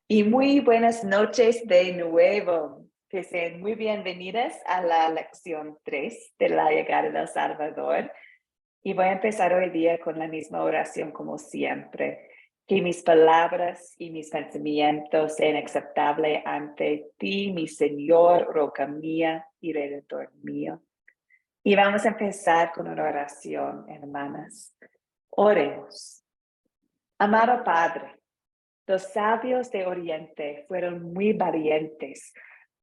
Y muy buenas noches de nuevo. Que sean muy bienvenidas a la lección 3 de la llegada del Salvador. Y voy a empezar hoy día con la misma oración como siempre. Que mis palabras y mis pensamientos sean aceptables ante ti, mi Señor, roca mía y redentor mío. Y vamos a empezar con una oración, hermanas. Oremos. Amado Padre, los sabios de Oriente fueron muy valientes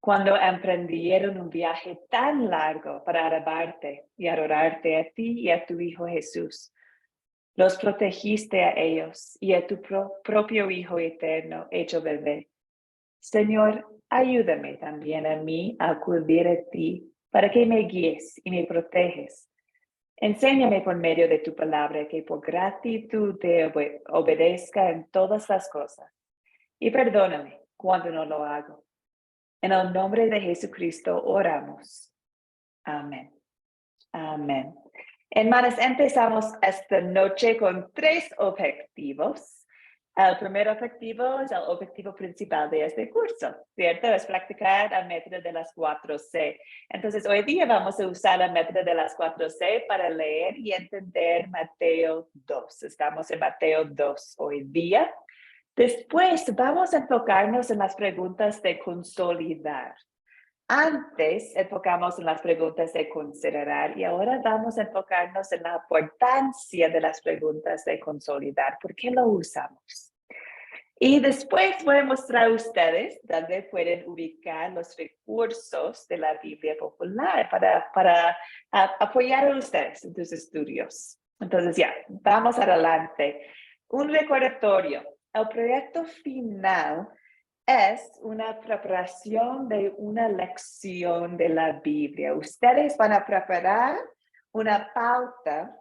cuando emprendieron un viaje tan largo para alabarte y adorarte a ti y a tu Hijo Jesús. Los protegiste a ellos y a tu propio Hijo eterno hecho bebé. Señor, ayúdame también a mí a acudir a ti para que me guíes y me proteges. Enséñame por medio de tu palabra que por gratitud te obedezca en todas las cosas. Y perdóname cuando no lo hago. En el nombre de Jesucristo oramos. Amén. Amén. Hermanas, empezamos esta noche con 3 objetivos. El primer objetivo es el objetivo principal de este curso, ¿cierto? Es practicar el método de las 4C. Entonces, hoy día vamos a usar el método de las 4C para leer y entender Mateo 2. Estamos en Mateo 2 hoy día. Después vamos a enfocarnos en las preguntas de consolidar. Antes enfocamos en las preguntas de considerar y ahora vamos a enfocarnos en la importancia de las preguntas de consolidar. ¿Por qué lo usamos? Y después voy a mostrar a ustedes dónde pueden ubicar los recursos de la Biblia Popular para apoyar a ustedes en sus estudios. Entonces ya, vamos adelante. Un recordatorio. El proyecto final es una preparación de una lección de la Biblia. Ustedes van a preparar una pauta,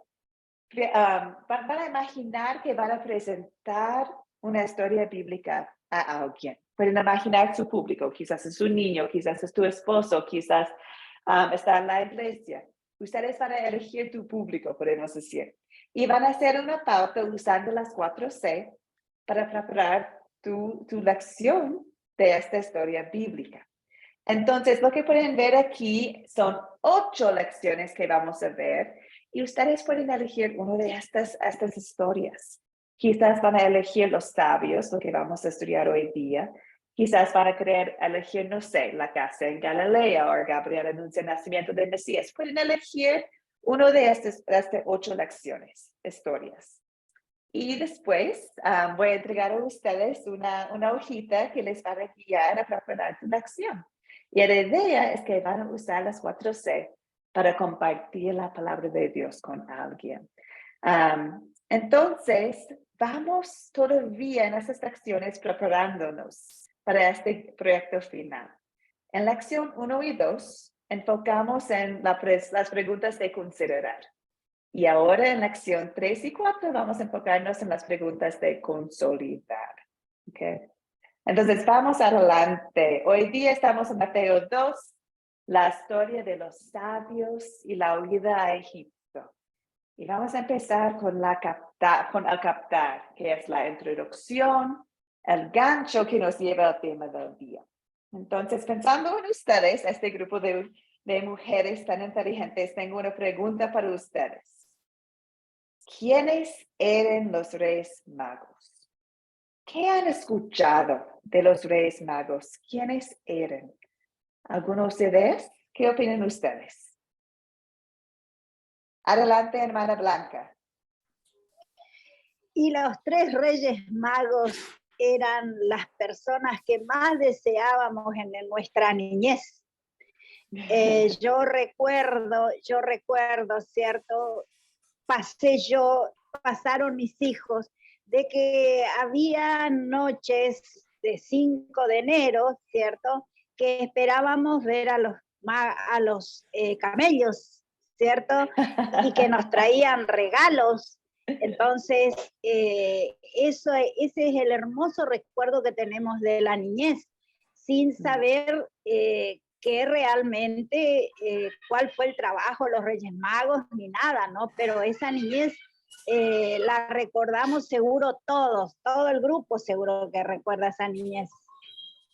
van a imaginar que van a presentar una historia bíblica a alguien. Pueden imaginar su público, quizás es un niño, quizás es tu esposo, quizás está en la iglesia. Ustedes van a elegir tu público, podemos decir. Y van a hacer una pauta usando las 4C para preparar tu lección de esta historia bíblica. Entonces, lo que pueden ver aquí son 8 lecciones que vamos a ver y ustedes pueden elegir una de estas historias. Quizás van a elegir los sabios, lo que vamos a estudiar hoy día. Quizás van a querer elegir, no sé, la casa en Galilea o Gabriel anuncia el nacimiento del Mesías. Pueden elegir una de estas 8 lecciones, historias. Y después voy a entregar a ustedes una hojita que les va a guiar a preparar su lección. Y la idea es que van a usar las 4C para compartir la palabra de Dios con alguien. Entonces, vamos todavía en esas lecciones preparándonos para este proyecto final. En lección 1 y 2, enfocamos en las preguntas de considerar. Y ahora en lección 3 y 4 vamos a enfocarnos en las preguntas de consolidar. ¿Okay? Entonces, vamos adelante. Hoy día estamos en Mateo 2, la historia de los sabios y la huida a Egipto. Y vamos a empezar con el captar, que es la introducción, el gancho que nos lleva al tema del día. Entonces, pensando en ustedes, este grupo de mujeres tan inteligentes, tengo una pregunta para ustedes. ¿Quiénes eran los Reyes Magos? ¿Qué han escuchado de los Reyes Magos? ¿Quiénes eran? ¿Algunos ideas? ¿Qué opinan ustedes? Adelante, hermana Blanca. Y los 3 Reyes Magos eran las personas que más deseábamos en nuestra niñez. Yo recuerdo, ¿cierto? Pasaron mis hijos, de que había noches de 5 de enero, ¿cierto? Que esperábamos ver a los camellos, ¿cierto? Y que nos traían regalos. Entonces, ese es el hermoso recuerdo que tenemos de la niñez, sin saber que realmente cuál fue el trabajo de los Reyes Magos ni nada, ¿no? Pero esa niñez la recordamos seguro todos, todo el grupo seguro que recuerda esa niñez.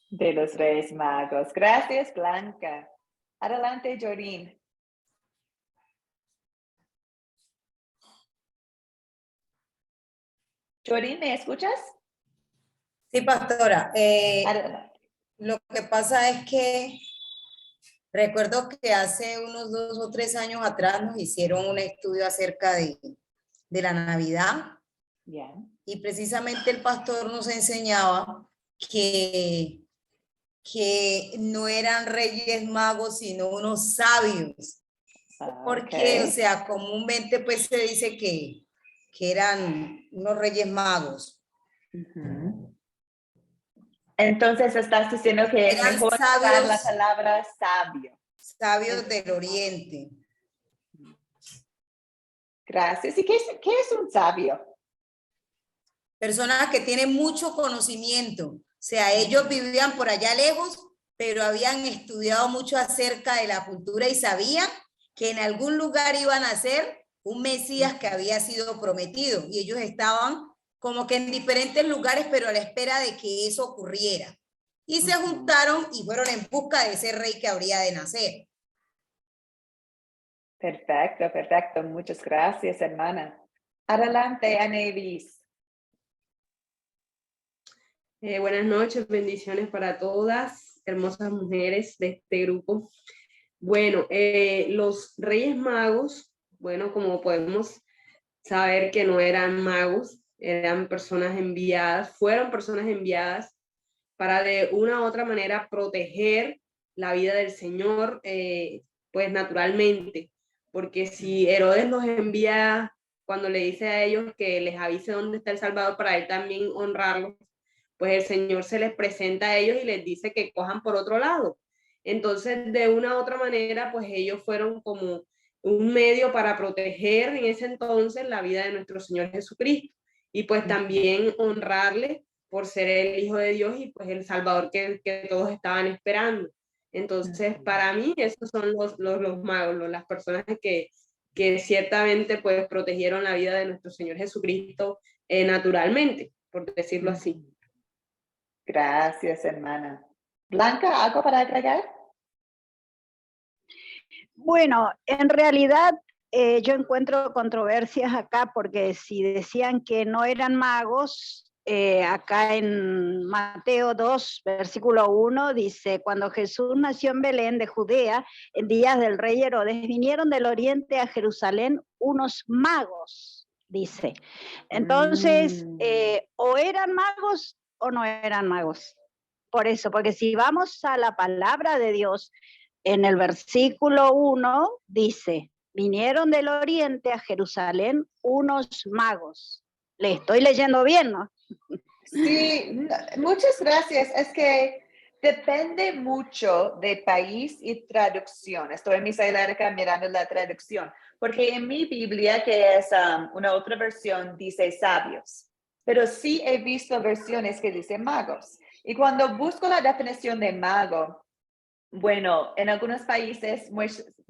De los Reyes Magos. Gracias, Blanca. Adelante, Jorín. Jorín, ¿me escuchas? Sí, pastora. Adelante. Lo que pasa es que recuerdo que hace unos 2 o 3 años atrás nos hicieron un estudio acerca de la Navidad Bien. y precisamente el pastor nos enseñaba que no eran reyes magos, sino unos sabios. Porque, o Ok. sea, comúnmente pues se dice que eran unos reyes magos. Ujú. Entonces estás diciendo que es Eran mejor usar la palabra sabio. sabios del oriente. Gracias. ¿Y qué es un sabio? Personas que tienen mucho conocimiento. O sea, ellos vivían por allá lejos, pero habían estudiado mucho acerca de la cultura y sabían que en algún lugar iban a ser un Mesías que había sido prometido. Y ellos estaban como que en diferentes lugares, pero a la espera de que eso ocurriera. Y se juntaron y fueron en busca de ese rey que habría de nacer. Perfecto, perfecto. Muchas gracias, hermana. Adelante, Anevis. Buenas noches, bendiciones para todas, hermosas mujeres de este grupo. Bueno, los Reyes Magos, bueno, como podemos saber que no eran magos, eran personas enviadas, fueron personas enviadas para de una u otra manera proteger la vida del Señor, pues naturalmente, porque si Herodes los envía cuando le dice a ellos que les avise dónde está el Salvador para él también honrarlos, pues el Señor se les presenta a ellos y les dice que cojan por otro lado. Entonces, de una u otra manera, pues ellos fueron como un medio para proteger en ese entonces la vida de nuestro Señor Jesucristo y pues también honrarle por ser el Hijo de Dios y pues el Salvador que todos estaban esperando. Entonces, para mí, esos son los magos, las personas que ciertamente pues protegieron la vida de nuestro Señor Jesucristo naturalmente, por decirlo así. Gracias, hermana. Blanca, ¿algo para agregar? Bueno, en realidad yo encuentro controversias acá porque si decían que no eran magos, acá en Mateo 2, versículo 1, dice, cuando Jesús nació en Belén de Judea, en días del rey Herodes, vinieron del oriente a Jerusalén unos magos, dice. Entonces, o eran magos o no eran magos. Por eso, porque si vamos a la palabra de Dios, en el versículo 1 dice, vinieron del oriente a Jerusalén unos magos. Le estoy leyendo bien, ¿no? Sí, muchas gracias. Es que depende mucho de país y traducción. Estoy en mi celular acá mirando la traducción, porque en mi Biblia, que es una otra versión, dice sabios, pero sí he visto versiones que dicen magos. Y cuando busco la definición de mago, bueno, en algunos países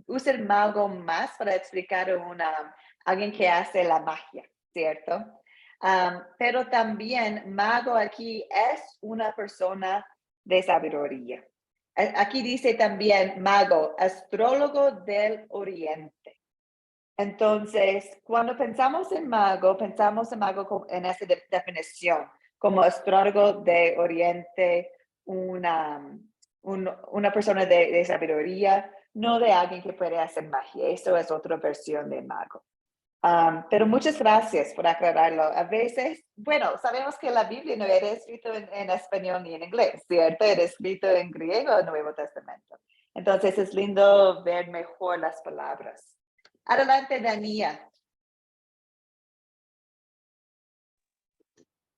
usan mago más para explicar a alguien que hace la magia, ¿cierto? Pero también mago aquí es una persona de sabiduría. Aquí dice también mago, astrólogo del oriente. Entonces, cuando pensamos en mago en esa definición, como astrólogo de oriente, una persona de sabiduría, no de alguien que puede hacer magia. Eso es otra versión de mago. Pero muchas gracias por aclararlo. A veces, bueno, sabemos que la Biblia no era escrita en español ni en inglés, ¿cierto? Era escrito en griego, el Nuevo Testamento. Entonces es lindo ver mejor las palabras. Adelante, Dania.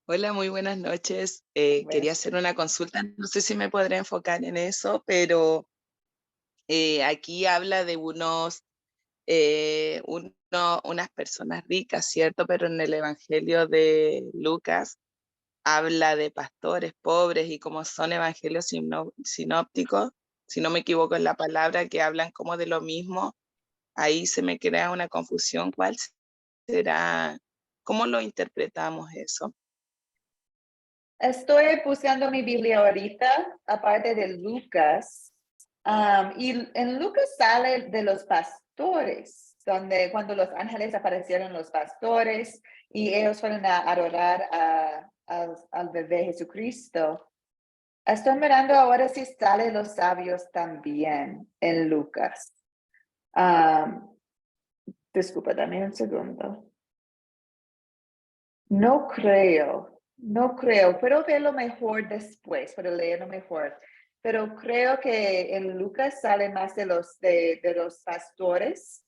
Hola, muy buenas noches. Quería hacer una consulta, no sé si me podré enfocar en eso, pero aquí habla de unas personas ricas, ¿cierto? Pero en el Evangelio de Lucas habla de pastores pobres y como son evangelios sinópticos, si no me equivoco en la palabra, que hablan como de lo mismo, ahí se me crea una confusión. ¿Cuál será ¿Cómo lo interpretamos eso? Estoy buscando mi Biblia ahorita, aparte de Lucas. Y en Lucas sale de los pastores, donde cuando los ángeles aparecieron los pastores y ellos fueron a adorar al bebé Jesucristo. Estoy mirando ahora si sale los sabios también en Lucas. Disculpa, dame un segundo. No creo, puedo verlo mejor después, puedo leerlo mejor, pero creo que en Lucas sale más de los pastores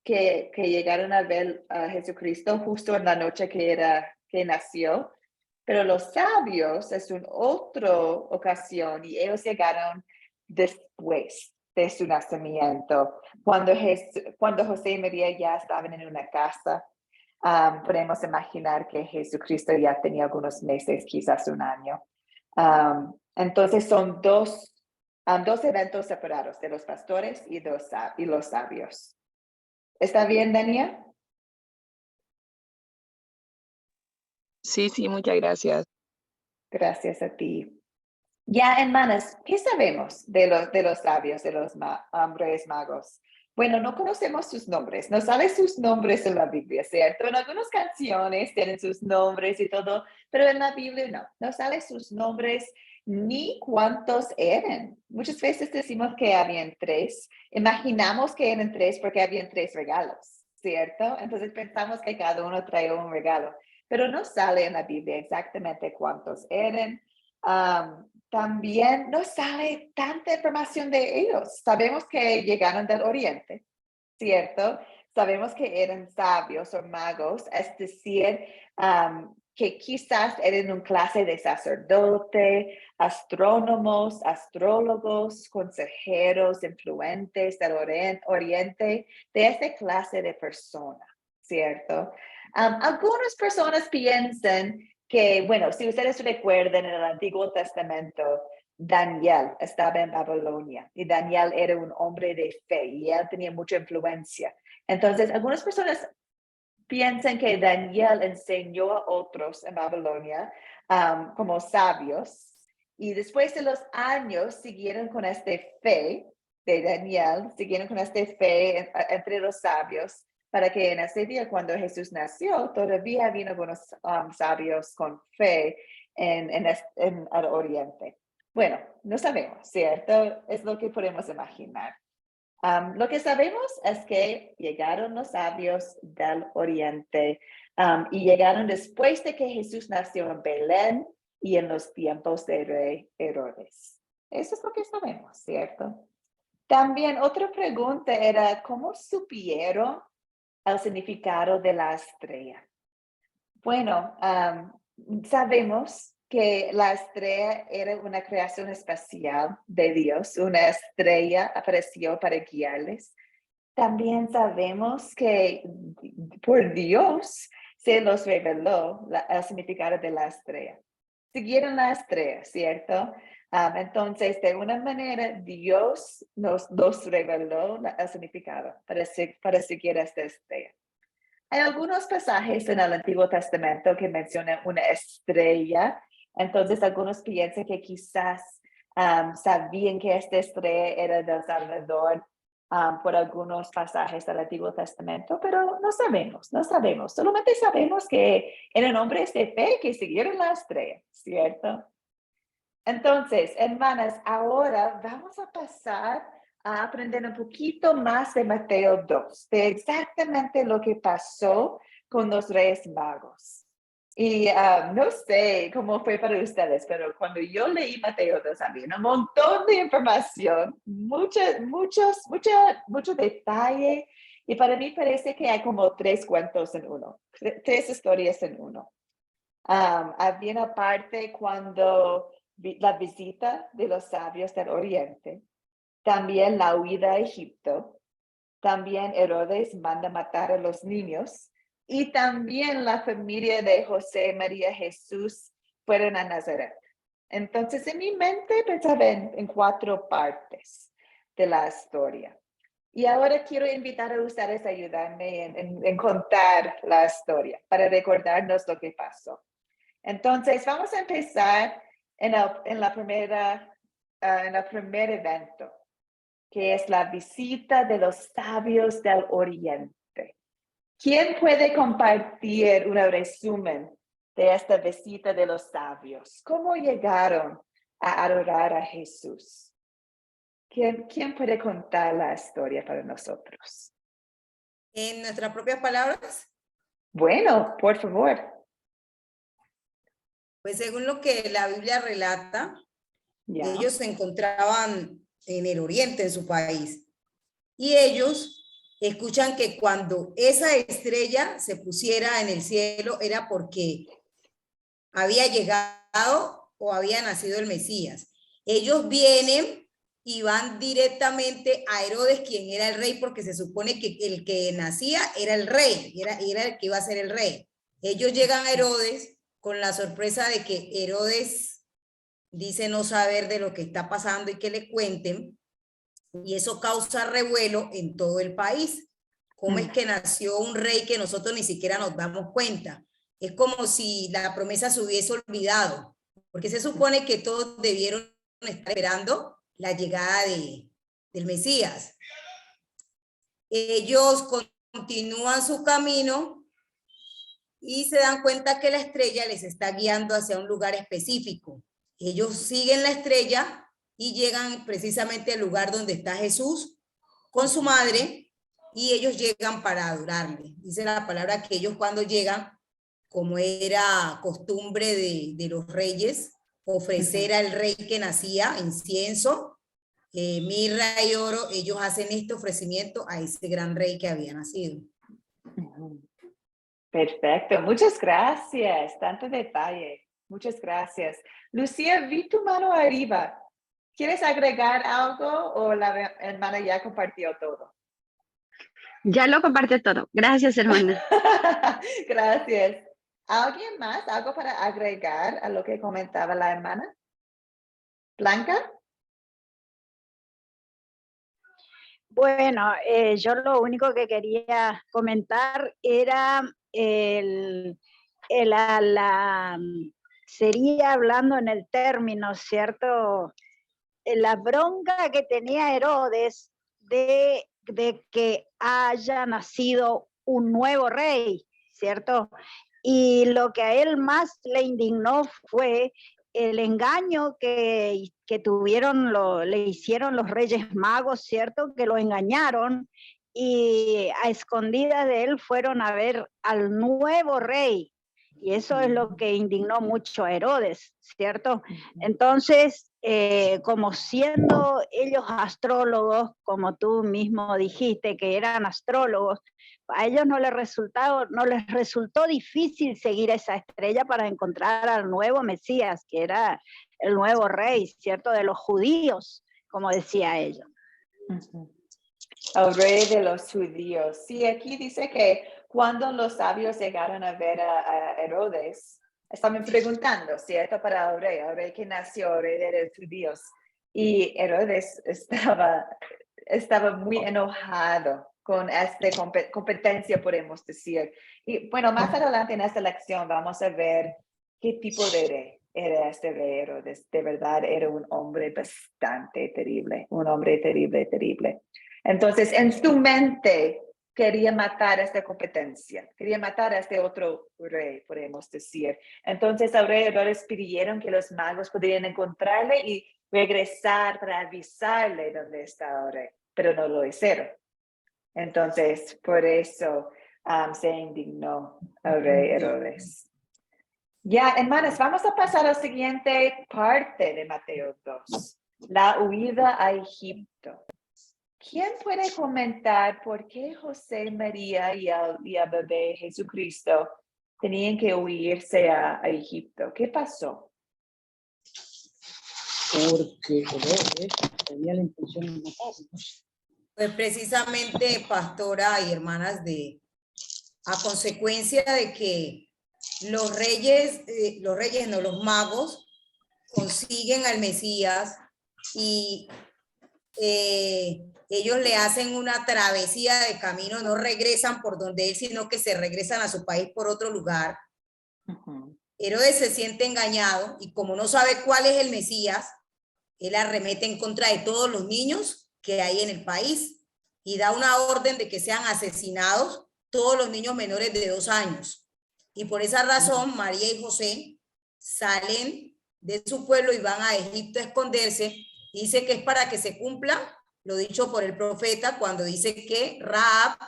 que llegaron a ver a Jesucristo justo en la noche que nació, pero los sabios es una otra ocasión y ellos llegaron después de su nacimiento, cuando José y María ya estaban en una casa. Podemos imaginar que Jesucristo ya tenía algunos meses, quizás un año. Entonces son dos eventos separados de los pastores y los sabios. ¿Está bien, Daniel? Sí, muchas gracias. Gracias a ti. Ya, hermanas, ¿qué sabemos de los sabios, de los Reyes Magos? Bueno, no conocemos sus nombres, no sale sus nombres en la Biblia, ¿cierto? En algunas canciones tienen sus nombres y todo, pero en la Biblia no sale sus nombres ni cuántos eran. Muchas veces decimos que habían 3, imaginamos que eran 3 porque habían 3 regalos, ¿cierto? Entonces pensamos que cada uno traía un regalo, pero no sale en la Biblia exactamente cuántos eran. También no sale tanta información de ellos. Sabemos que llegaron del Oriente, ¿cierto? Sabemos que eran sabios o magos, es decir, que quizás eran una clase de sacerdote, astrónomos, astrólogos, consejeros, influentes del Oriente, de esta clase de persona, ¿cierto? Algunas personas piensan que, bueno, si ustedes recuerdan en el Antiguo Testamento, Daniel estaba en Babilonia y Daniel era un hombre de fe y él tenía mucha influencia. Entonces, algunas personas piensan que Daniel enseñó a otros en Babilonia como sabios y después de los años siguieron con esta fe de Daniel, siguieron con esta fe entre los sabios para que en ese día cuando Jesús nació todavía había algunos sabios con fe en el Oriente. Bueno, no sabemos, ¿cierto? Es lo que podemos imaginar. Lo que sabemos es que llegaron los sabios del Oriente y llegaron después de que Jesús nació en Belén y en los tiempos de rey Herodes. Eso es lo que sabemos, ¿cierto? También otra pregunta era, ¿cómo supieron el significado de la estrella? Bueno, sabemos que la estrella era una creación especial de Dios, una estrella apareció para guiarles. También sabemos que por Dios se los reveló el significado de la estrella. Siguieron la estrella, ¿cierto? Entonces, de una manera, Dios nos reveló el significado para seguir esta estrella. Hay algunos pasajes en el Antiguo Testamento que mencionan una estrella, entonces algunos piensan que quizás sabían que esta estrella era del Salvador por algunos pasajes del Antiguo Testamento, pero no sabemos. Solamente sabemos que eran hombres de fe que siguieron la estrella, ¿cierto? Entonces, hermanas, ahora vamos a pasar a aprender un poquito más de Mateo 2, de exactamente lo que pasó con los Reyes Magos. Y no sé cómo fue para ustedes, pero cuando yo leí Mateo 2 había un montón de información, mucho detalle, y para mí parece que hay como 3 cuentos en uno, 3 historias en uno. Había una parte cuando la visita de los sabios del Oriente, también la huida a Egipto, también Herodes manda matar a los niños y también la familia de José, María, Jesús fueron a Nazaret. Entonces en mi mente pensaba en 4 partes de la historia. Y ahora quiero invitar a ustedes a ayudarme en contar la historia para recordarnos lo que pasó. Entonces, vamos a empezar en el primer evento, que es la visita de los sabios del Oriente. ¿Quién puede compartir un resumen de esta visita de los sabios? ¿Cómo llegaron a adorar a Jesús? ¿Quién puede contar la historia para nosotros? En nuestras propias palabras. Bueno, por favor. Pues según lo que la Biblia relata, Ya. ellos se encontraban en el oriente, en su país, y ellos escuchan que cuando esa estrella se pusiera en el cielo era porque había llegado o había nacido el Mesías. Ellos vienen y van directamente a Herodes, quien era el rey, porque se supone que el que nacía era el rey, era el que iba a ser el rey. Ellos llegan a Herodes con la sorpresa de que Herodes dice no saber de lo que está pasando y que le cuenten, y eso causa revuelo en todo el país. ¿Cómo es que nació un rey que nosotros ni siquiera nos damos cuenta? Es como si la promesa se hubiese olvidado, porque se supone que todos debieron estar esperando la llegada del Mesías. Ellos continúan su camino y se dan cuenta que la estrella les está guiando hacia un lugar específico. Ellos siguen la estrella y llegan precisamente al lugar donde está Jesús con su madre, y ellos llegan para adorarle. Dice la palabra que ellos cuando llegan, como era costumbre de los reyes, ofrecer al rey que nacía incienso, mirra y oro, ellos hacen este ofrecimiento a ese gran rey que había nacido. Perfecto, muchas gracias, tanto detalle, muchas gracias. Lucía, vi tu mano arriba. ¿Quieres agregar algo o la hermana ya compartió todo? Ya lo compartió todo. Gracias, hermana. Gracias. ¿Alguien más? ¿Algo para agregar a lo que comentaba la hermana? ¿Blanca? Bueno, yo lo único que quería comentar era sería hablando en el término, ¿cierto? La bronca que tenía Herodes de que haya nacido un nuevo rey, ¿cierto? Y lo que a él más le indignó fue el engaño que le hicieron los Reyes Magos, ¿cierto? Que lo engañaron y a escondidas de él fueron a ver al nuevo rey. Y eso es lo que indignó mucho a Herodes, ¿cierto? Entonces, como siendo ellos astrólogos, como tú mismo dijiste que eran astrólogos, a ellos no les resultó difícil seguir esa estrella para encontrar al nuevo Mesías, que era el nuevo rey, ¿cierto? De los judíos, como decía ella. El rey de los judíos. Sí, aquí dice que cuando los sabios llegaron a ver a Herodes, estaban preguntando, ¿cierto? Para el rey que nació, el rey de los judíos. Y Herodes estaba muy enojado con esta competencia, podemos decir. Y bueno, más adelante en esta lección vamos a ver qué tipo de rey era este rey Herodes. De verdad era un hombre bastante terrible, un hombre terrible, terrible. Entonces, en su mente quería matar esta competencia, quería matar a este otro rey, podemos decir. Entonces, al rey Herodes pidieron que los magos pudieran encontrarle y regresar para avisarle dónde está el rey, pero no lo hicieron. Entonces, por eso se indignó el rey Herodes. Ya, hermanas, vamos a pasar a la siguiente parte de Mateo 2, la huida a Egipto. ¿Quién puede comentar por qué José, María y el bebé Jesucristo tenían que huirse a Egipto? ¿Qué pasó? Porque Herodes tenía la intención de matarlos. Pues precisamente, pastora y hermanas, a consecuencia de que los magos consiguen al Mesías y ellos le hacen una travesía de camino, no regresan por donde él, sino que se regresan a su país por otro lugar. Herodes se siente engañado y como no sabe cuál es el Mesías, él arremete en contra de todos los niños que hay en el país y da una orden de que sean asesinados todos los niños menores de 2 años. Y por esa razón, María y José salen de su pueblo y van a Egipto a esconderse. Dice que es para que se cumpla lo dicho por el profeta cuando dice que Rahab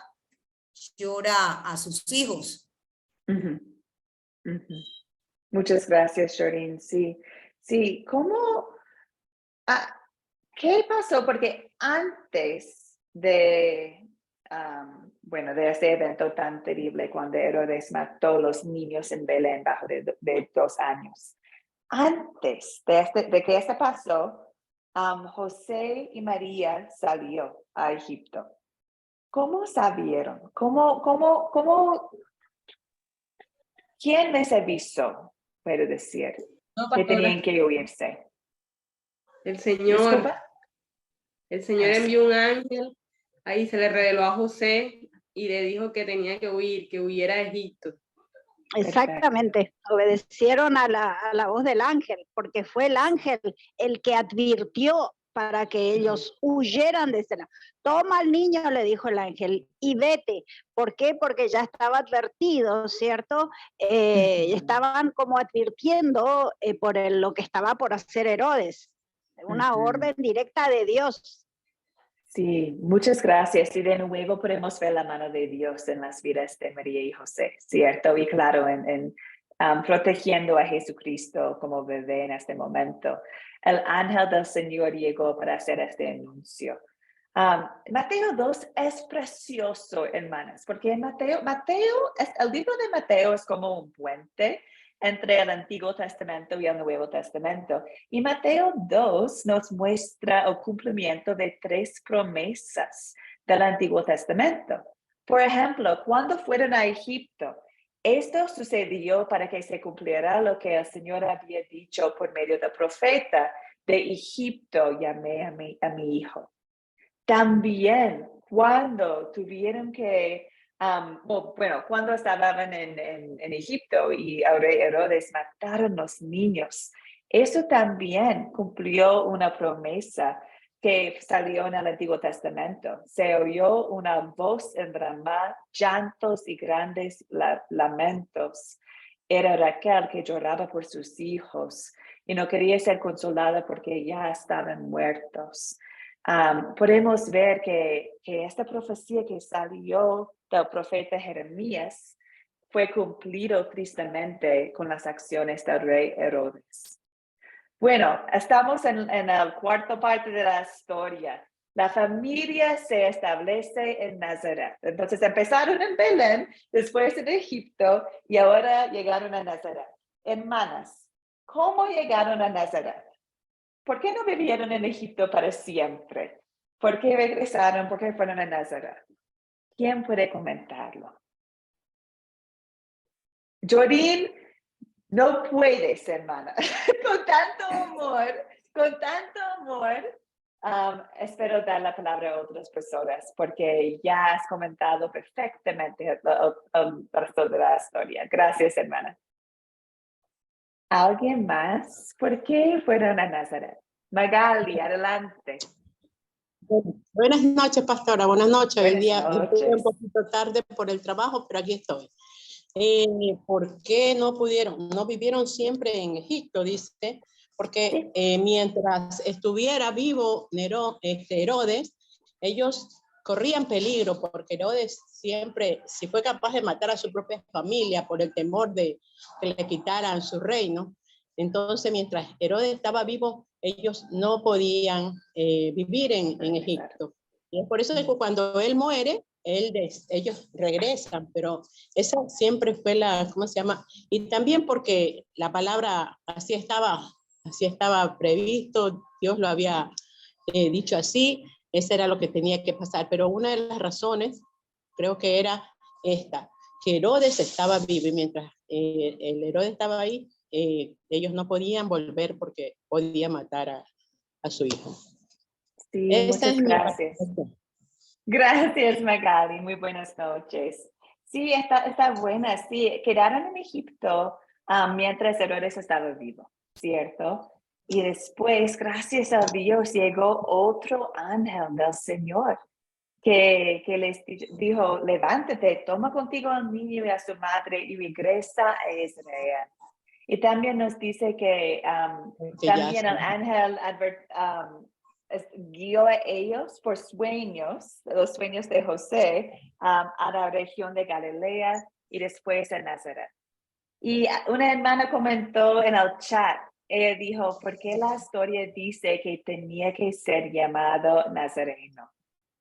llora a sus hijos. Muchas gracias, Jordan. Sí, sí, ¿cómo? ¿Qué pasó? Porque antes de, bueno, de este evento tan terrible, cuando Herodes mató a los niños en Belén bajo de 2 años, antes de que esto pasó, José y María salió a Egipto. ¿Cómo sabieron? ¿Quién les avisó, puedo decir, que tenían que huirse? El Señor. ¿Disculpa? El Señor envió un ángel, ahí se le reveló a José y le dijo que tenía que huir, que huyera a Egipto. Exactamente, obedecieron a la voz del ángel, porque fue el ángel el que advirtió para que ellos huyeran de ese lado. Toma al niño, le dijo el ángel, y vete. ¿Por qué? Porque ya estaba advertido, ¿cierto? Estaban como advirtiendo por lo que estaba por hacer Herodes. Una orden directa de Dios. Sí, muchas gracias. Y de nuevo podemos ver la mano de Dios en las vidas de María y José, ¿cierto? Y claro, en protegiendo a Jesucristo como bebé en este momento. El ángel del Señor llegó para hacer este anuncio. Mateo 2 es precioso, hermanas, porque el libro de Mateo es como un puente entre el Antiguo Testamento y el Nuevo Testamento. Y Mateo 2 nos muestra el cumplimiento de 3 promesas del Antiguo Testamento. Por ejemplo, cuando fueron a Egipto, esto sucedió para que se cumpliera lo que el Señor había dicho por medio del profeta: de Egipto llamé a mi hijo. También cuando tuvieron que cuando estaban en Egipto y el rey Herodes mataron los niños, eso también cumplió una promesa que salió en el Antiguo Testamento. Se oyó una voz en Ramá, llantos y grandes lamentos. Era Raquel que lloraba por sus hijos y no quería ser consolada porque ya estaban muertos. Podemos ver que esta profecía que salió del profeta Jeremías fue cumplido tristemente con las acciones del rey Herodes. Bueno, estamos en la cuarta parte de la historia. La familia se establece en Nazaret. Entonces empezaron en Belén, después en Egipto y ahora llegaron a Nazaret. Hermanas, ¿cómo llegaron a Nazaret? ¿Por qué no vivieron en Egipto para siempre? ¿Por qué regresaron? ¿Por qué fueron a Nazaret? ¿Quién puede comentarlo? Jordan, no puedes, hermana. Con tanto amor, espero dar la palabra a otras personas porque ya has comentado perfectamente el resto de la historia. Gracias, hermana. ¿Alguien más? ¿Por qué fueron a Nazaret? Magali, adelante. Buenas noches, pastora. Buenas noches. Buenas Hoy día noches. estoy un poquito tarde por el trabajo, pero aquí estoy. ¿Por qué no pudieron? No vivieron siempre en Egipto, dice, porque mientras estuviera vivo Herodes, ellos corrían peligro, porque Herodes siempre, si fue capaz de matar a su propia familia por el temor de que le quitaran su reino, entonces mientras Herodes estaba vivo, ellos no podían vivir en Egipto. Y es por eso que cuando él muere, ellos regresan, pero esa siempre fue la, ¿cómo se llama? Y también porque la palabra así estaba previsto, Dios lo había dicho así, eso era lo que tenía que pasar. Pero una de las razones creo que era esta, que Herodes estaba vivo y mientras el Herodes estaba ahí, ellos no podían volver porque podía matar a su hijo. Sí, Esa muchas es mi gracias. respuesta. Gracias, Magali. Muy buenas noches. Sí, está buena. Sí, quedaron en Egipto mientras Herodes estaba vivo, ¿cierto? Y después, gracias a Dios, llegó otro ángel del Señor que les dijo, levántate, toma contigo al niño y a su madre y regresa a Israel. Y también nos dice que Que ya también el ángel guió a ellos por sueños, los sueños de José, a la región de Galilea y después a Nazaret. Y una hermana comentó en el chat, ella dijo, ¿por qué la historia dice que tenía que ser llamado Nazareno?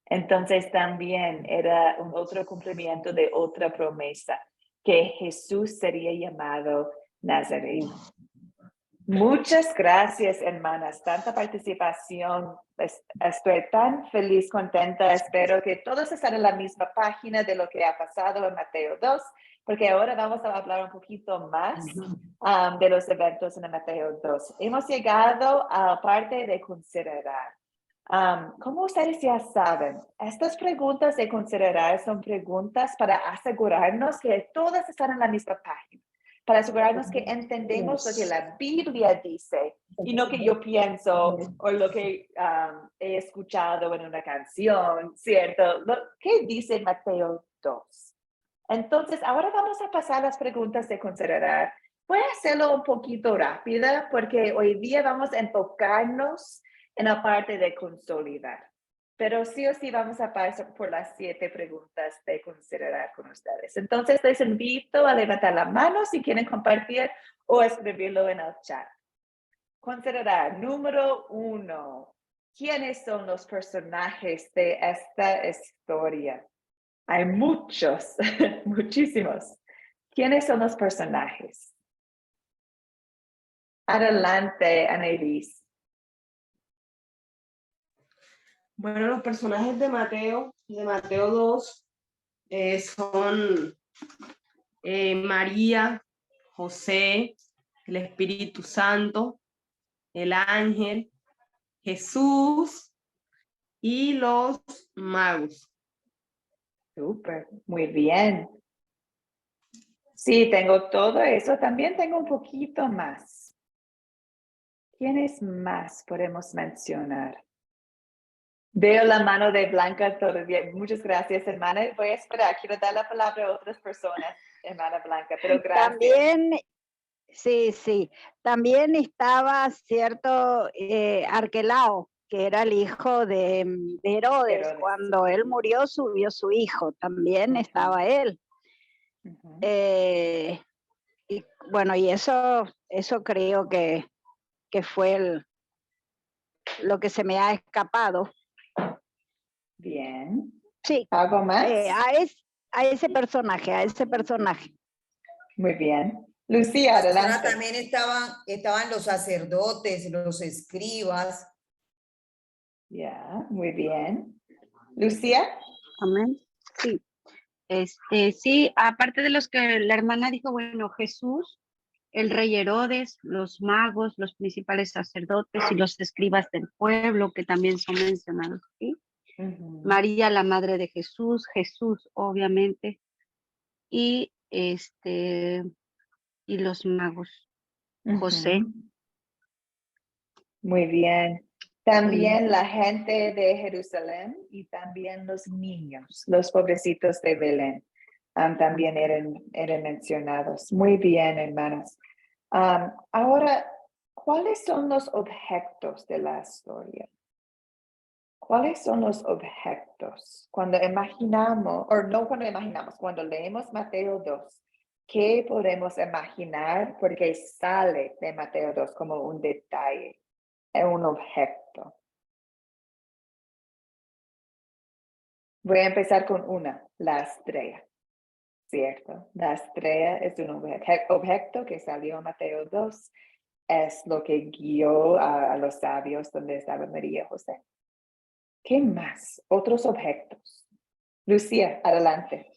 Entonces también era un otro cumplimiento de otra promesa, que Jesús sería llamado Nazareno. Muchas gracias, hermanas. Tanta participación. Estoy tan feliz, contenta. Espero que todos estén en la misma página de lo que ha pasado en Mateo 2, porque ahora vamos a hablar un poquito más de los eventos en Mateo 2. Hemos llegado a la parte de considerar. Como ustedes ya saben, estas preguntas de considerar son preguntas para asegurarnos que todas están en la misma página, para asegurarnos que entendemos lo que la Biblia dice y no que yo pienso o lo que he escuchado en una canción, ¿cierto? ¿Qué dice Mateo 2? Entonces, ahora vamos a pasar a las preguntas de considerar. Voy a hacerlo un poquito rápida porque hoy día vamos a enfocarnos en la parte de consolidar. Pero sí o sí vamos a pasar por las 7 preguntas de considerar con ustedes. Entonces, les invito a levantar la mano si quieren compartir o escribirlo en el chat. Considerar, número 1. ¿Quiénes son los personajes de esta historia? Hay muchos, muchísimos. ¿Quiénes son los personajes? Adelante, Annelise. Bueno, los personajes de Mateo 2, son María, José, el Espíritu Santo, el ángel, Jesús y los magos. Súper, muy bien. Sí, tengo todo eso. También tengo un poquito más. ¿Quiénes más podemos mencionar? Veo la mano de Blanca todavía. Muchas gracias, hermana. Voy a esperar. Quiero dar la palabra a otras personas, hermana Blanca, pero gracias. También, sí. También estaba cierto Arquelao, que era el hijo de Herodes. Herodes. Cuando él murió, subió su hijo. También estaba él. Y bueno, y eso creo que fue lo que se me ha escapado. Bien. Sí. ¿Algo más? A ese personaje. Muy bien. Lucía, adelante. También estaban los sacerdotes, los escribas. Ya, muy bien. Lucía. Amén. Sí. Sí, aparte de los que la hermana dijo, bueno, Jesús, el rey Herodes, los magos, los principales sacerdotes y los escribas del pueblo que también son mencionados aquí. María, la madre de Jesús, Jesús, obviamente, y y los magos, José. Muy bien. También la gente de Jerusalén y también los niños, los pobrecitos de Belén, también eran mencionados. Muy bien, hermanas. Ahora, ¿cuáles son los objetos de la historia? ¿Cuáles son los objetos? Cuando imaginamos, o no cuando imaginamos, cuando leemos Mateo 2, ¿qué podemos imaginar? Porque sale de Mateo 2 como un detalle, un objeto. Voy a empezar con una, la estrella, ¿cierto? La estrella es un objeto que salió en Mateo 2, es lo que guió a los sabios donde estaba María y José. ¿Qué más? Otros objetos. Lucía, adelante.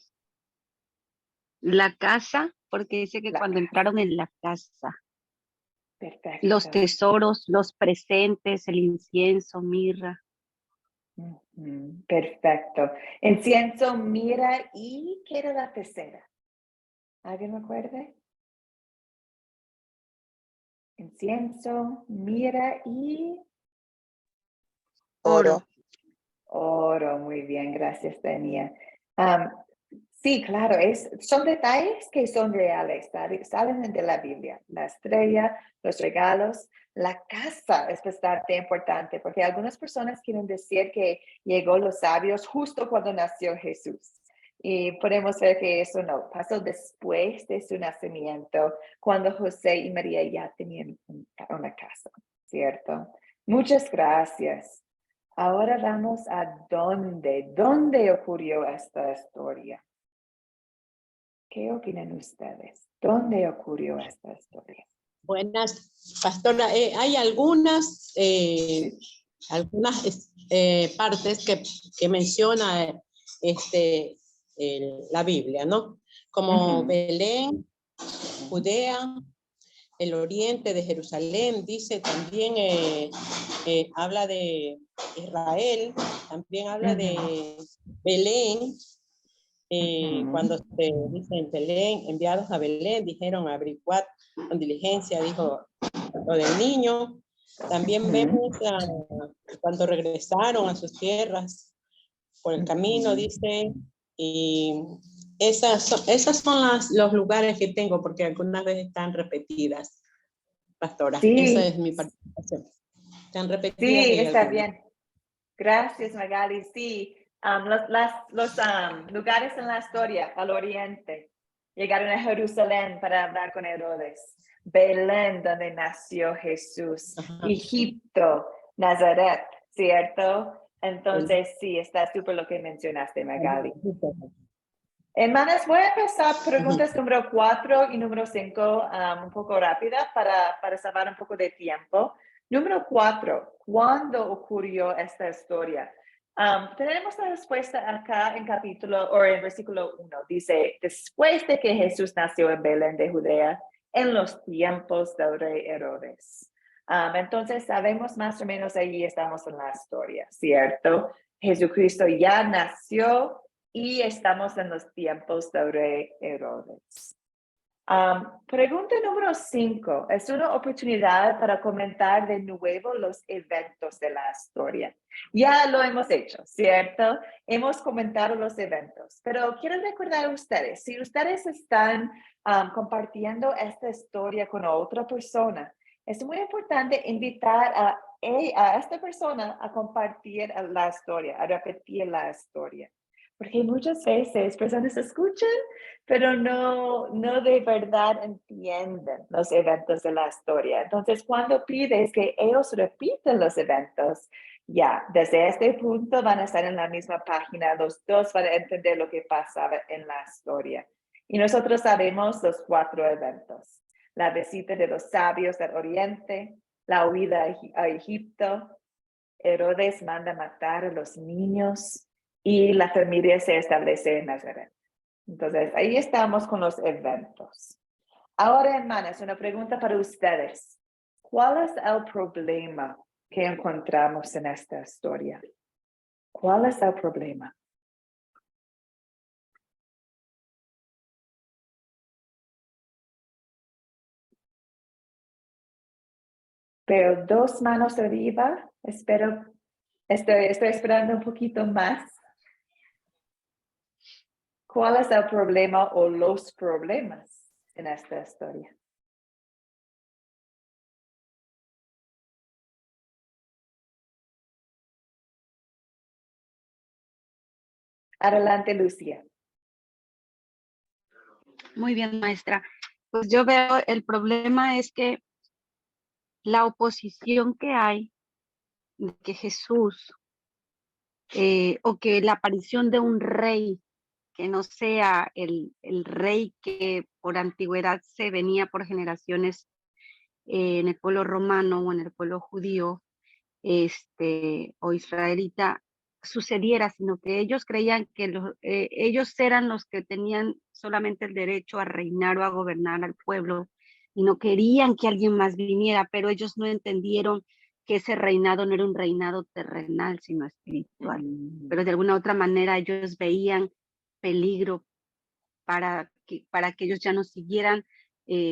La casa, porque dice que cuando entraron en la casa. Perfecto. Los tesoros, los presentes, el incienso, mirra. Perfecto. Incienso, mira, ¿y qué era la tercera? ¿Alguien me acuerda? Incienso, mira y Oro. oro. Muy bien, gracias, Tania. Sí, claro, son detalles que son reales, salen de la Biblia. La estrella, los regalos, la casa es bastante importante porque algunas personas quieren decir que llegó los sabios justo cuando nació Jesús. Y podemos ver que eso no, pasó después de su nacimiento, cuando José y María ya tenían una casa, ¿cierto? Muchas gracias. Ahora vamos a dónde ocurrió esta historia. ¿Qué opinan ustedes? ¿Dónde ocurrió esta historia? Buenas, pastora. Hay algunas partes que menciona la Biblia, ¿no? Como Belén, Judea, el oriente de Jerusalén, dice también, habla de Israel, también habla de Belén. Cuando se dice en Belén, enviados a Belén, dijeron a averiguar con diligencia, dijo lo del niño. También vemos cuando regresaron a sus tierras por el camino, dice, y esas son los lugares que tengo, porque algunas veces están repetidas, pastora. Sí. Esa es mi participación. Están repetidas. Sí, está bien. Gracias, Magali. Sí, los lugares en la historia, al oriente, llegaron a Jerusalén para hablar con Herodes. Belén, donde nació Jesús. Egipto, Nazaret, ¿cierto? Entonces, sí, está súper lo que mencionaste, Magali. Hermanas, voy a empezar preguntas número 4 y número 5 un poco rápida para salvar un poco de tiempo. Número 4, ¿cuándo ocurrió esta historia? Tenemos la respuesta acá en en versículo 1. Dice, después de que Jesús nació en Belén de Judea, en los tiempos del rey Herodes. Entonces sabemos más o menos ahí estamos en la historia, ¿cierto? Jesucristo ya nació y estamos en los tiempos del rey Herodes. Pregunta número 5. Es una oportunidad para comentar de nuevo los eventos de la historia. Ya lo hemos hecho, ¿cierto? Hemos comentado los eventos, pero quiero recordar a ustedes, si ustedes están compartiendo esta historia con otra persona, es muy importante invitar a esta persona a compartir la historia, a repetir la historia. Porque muchas veces personas escuchan, pero no de verdad entienden los eventos de la historia. Entonces, cuando pides que ellos repiten los eventos, ya, desde este punto van a estar en la misma página, los dos van a entender lo que pasaba en la historia. Y nosotros sabemos los 4 eventos. La visita de los sabios del oriente, la huida a Egipto, Herodes manda matar a los niños y la familia se establece en Nazaret. Entonces, ahí estamos con los eventos. Ahora, hermanas, una pregunta para ustedes. ¿Cuál es el problema que encontramos en esta historia? ¿Cuál es el problema? Pero 2 manos arriba. Estoy esperando un poquito más. ¿Cuál es el problema o los problemas en esta historia? Adelante, Lucia. Muy bien, maestra. Pues yo veo el problema es que la oposición que hay de que Jesús o que la aparición de un rey que no sea el rey que por antigüedad se venía por generaciones en el pueblo romano o en el pueblo judío o israelita sucediera, sino que ellos creían que ellos eran los que tenían solamente el derecho a reinar o a gobernar al pueblo y no querían que alguien más viniera, pero ellos no entendieron que ese reinado no era un reinado terrenal, sino espiritual. Pero de alguna otra manera ellos veían peligro para que ellos ya no siguieran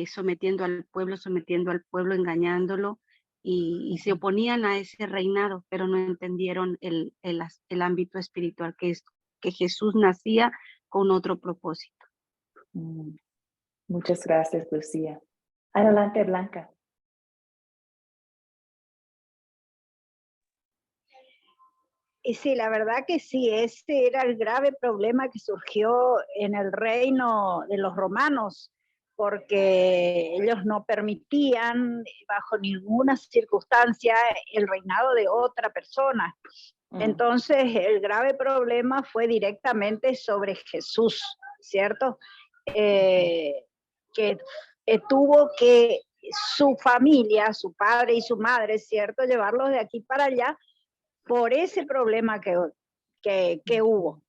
sometiendo al pueblo, engañándolo, y se oponían a ese reinado, pero no entendieron el ámbito espiritual, que es que Jesús nacía con otro propósito. Muchas gracias, Lucía. Adelante, Blanca. Y sí, la verdad que sí, ese era el grave problema que surgió en el reino de los romanos, porque ellos no permitían bajo ninguna circunstancia el reinado de otra persona. Entonces, el grave problema fue directamente sobre Jesús, ¿cierto? Que tuvo que su familia, su padre y su madre, ¿cierto?, llevarlos de aquí para allá por ese problema que hubo.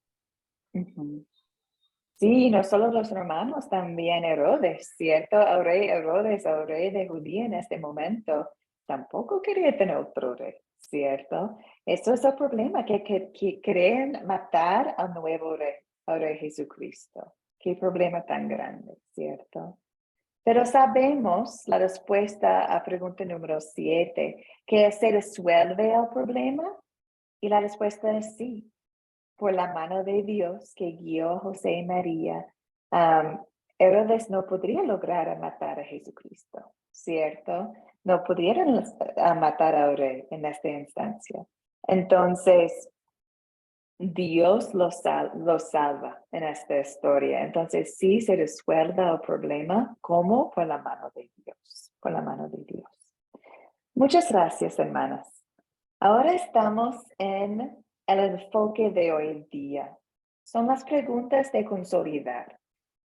Sí, no solo los romanos, también Herodes, ¿cierto? El rey Herodes, el rey de Judía en este momento, tampoco quería tener otro rey, ¿cierto? Eso es el problema, que quieren matar al nuevo rey, al rey Jesucristo. Qué problema tan grande, ¿cierto? Pero sabemos la respuesta a pregunta número 7, que se resuelve el problema, y la respuesta es sí. Por la mano de Dios que guió a José y María, Herodes no podría lograr matar a Jesucristo, ¿cierto? No pudieron matar a rey en esta instancia. Entonces, Dios lo salva en esta historia. Entonces, sí se resuelve el problema, ¿cómo? Por la mano de Dios, por la mano de Dios. Muchas gracias, hermanas. Ahora estamos en el enfoque de hoy día. Son las preguntas de consolidar.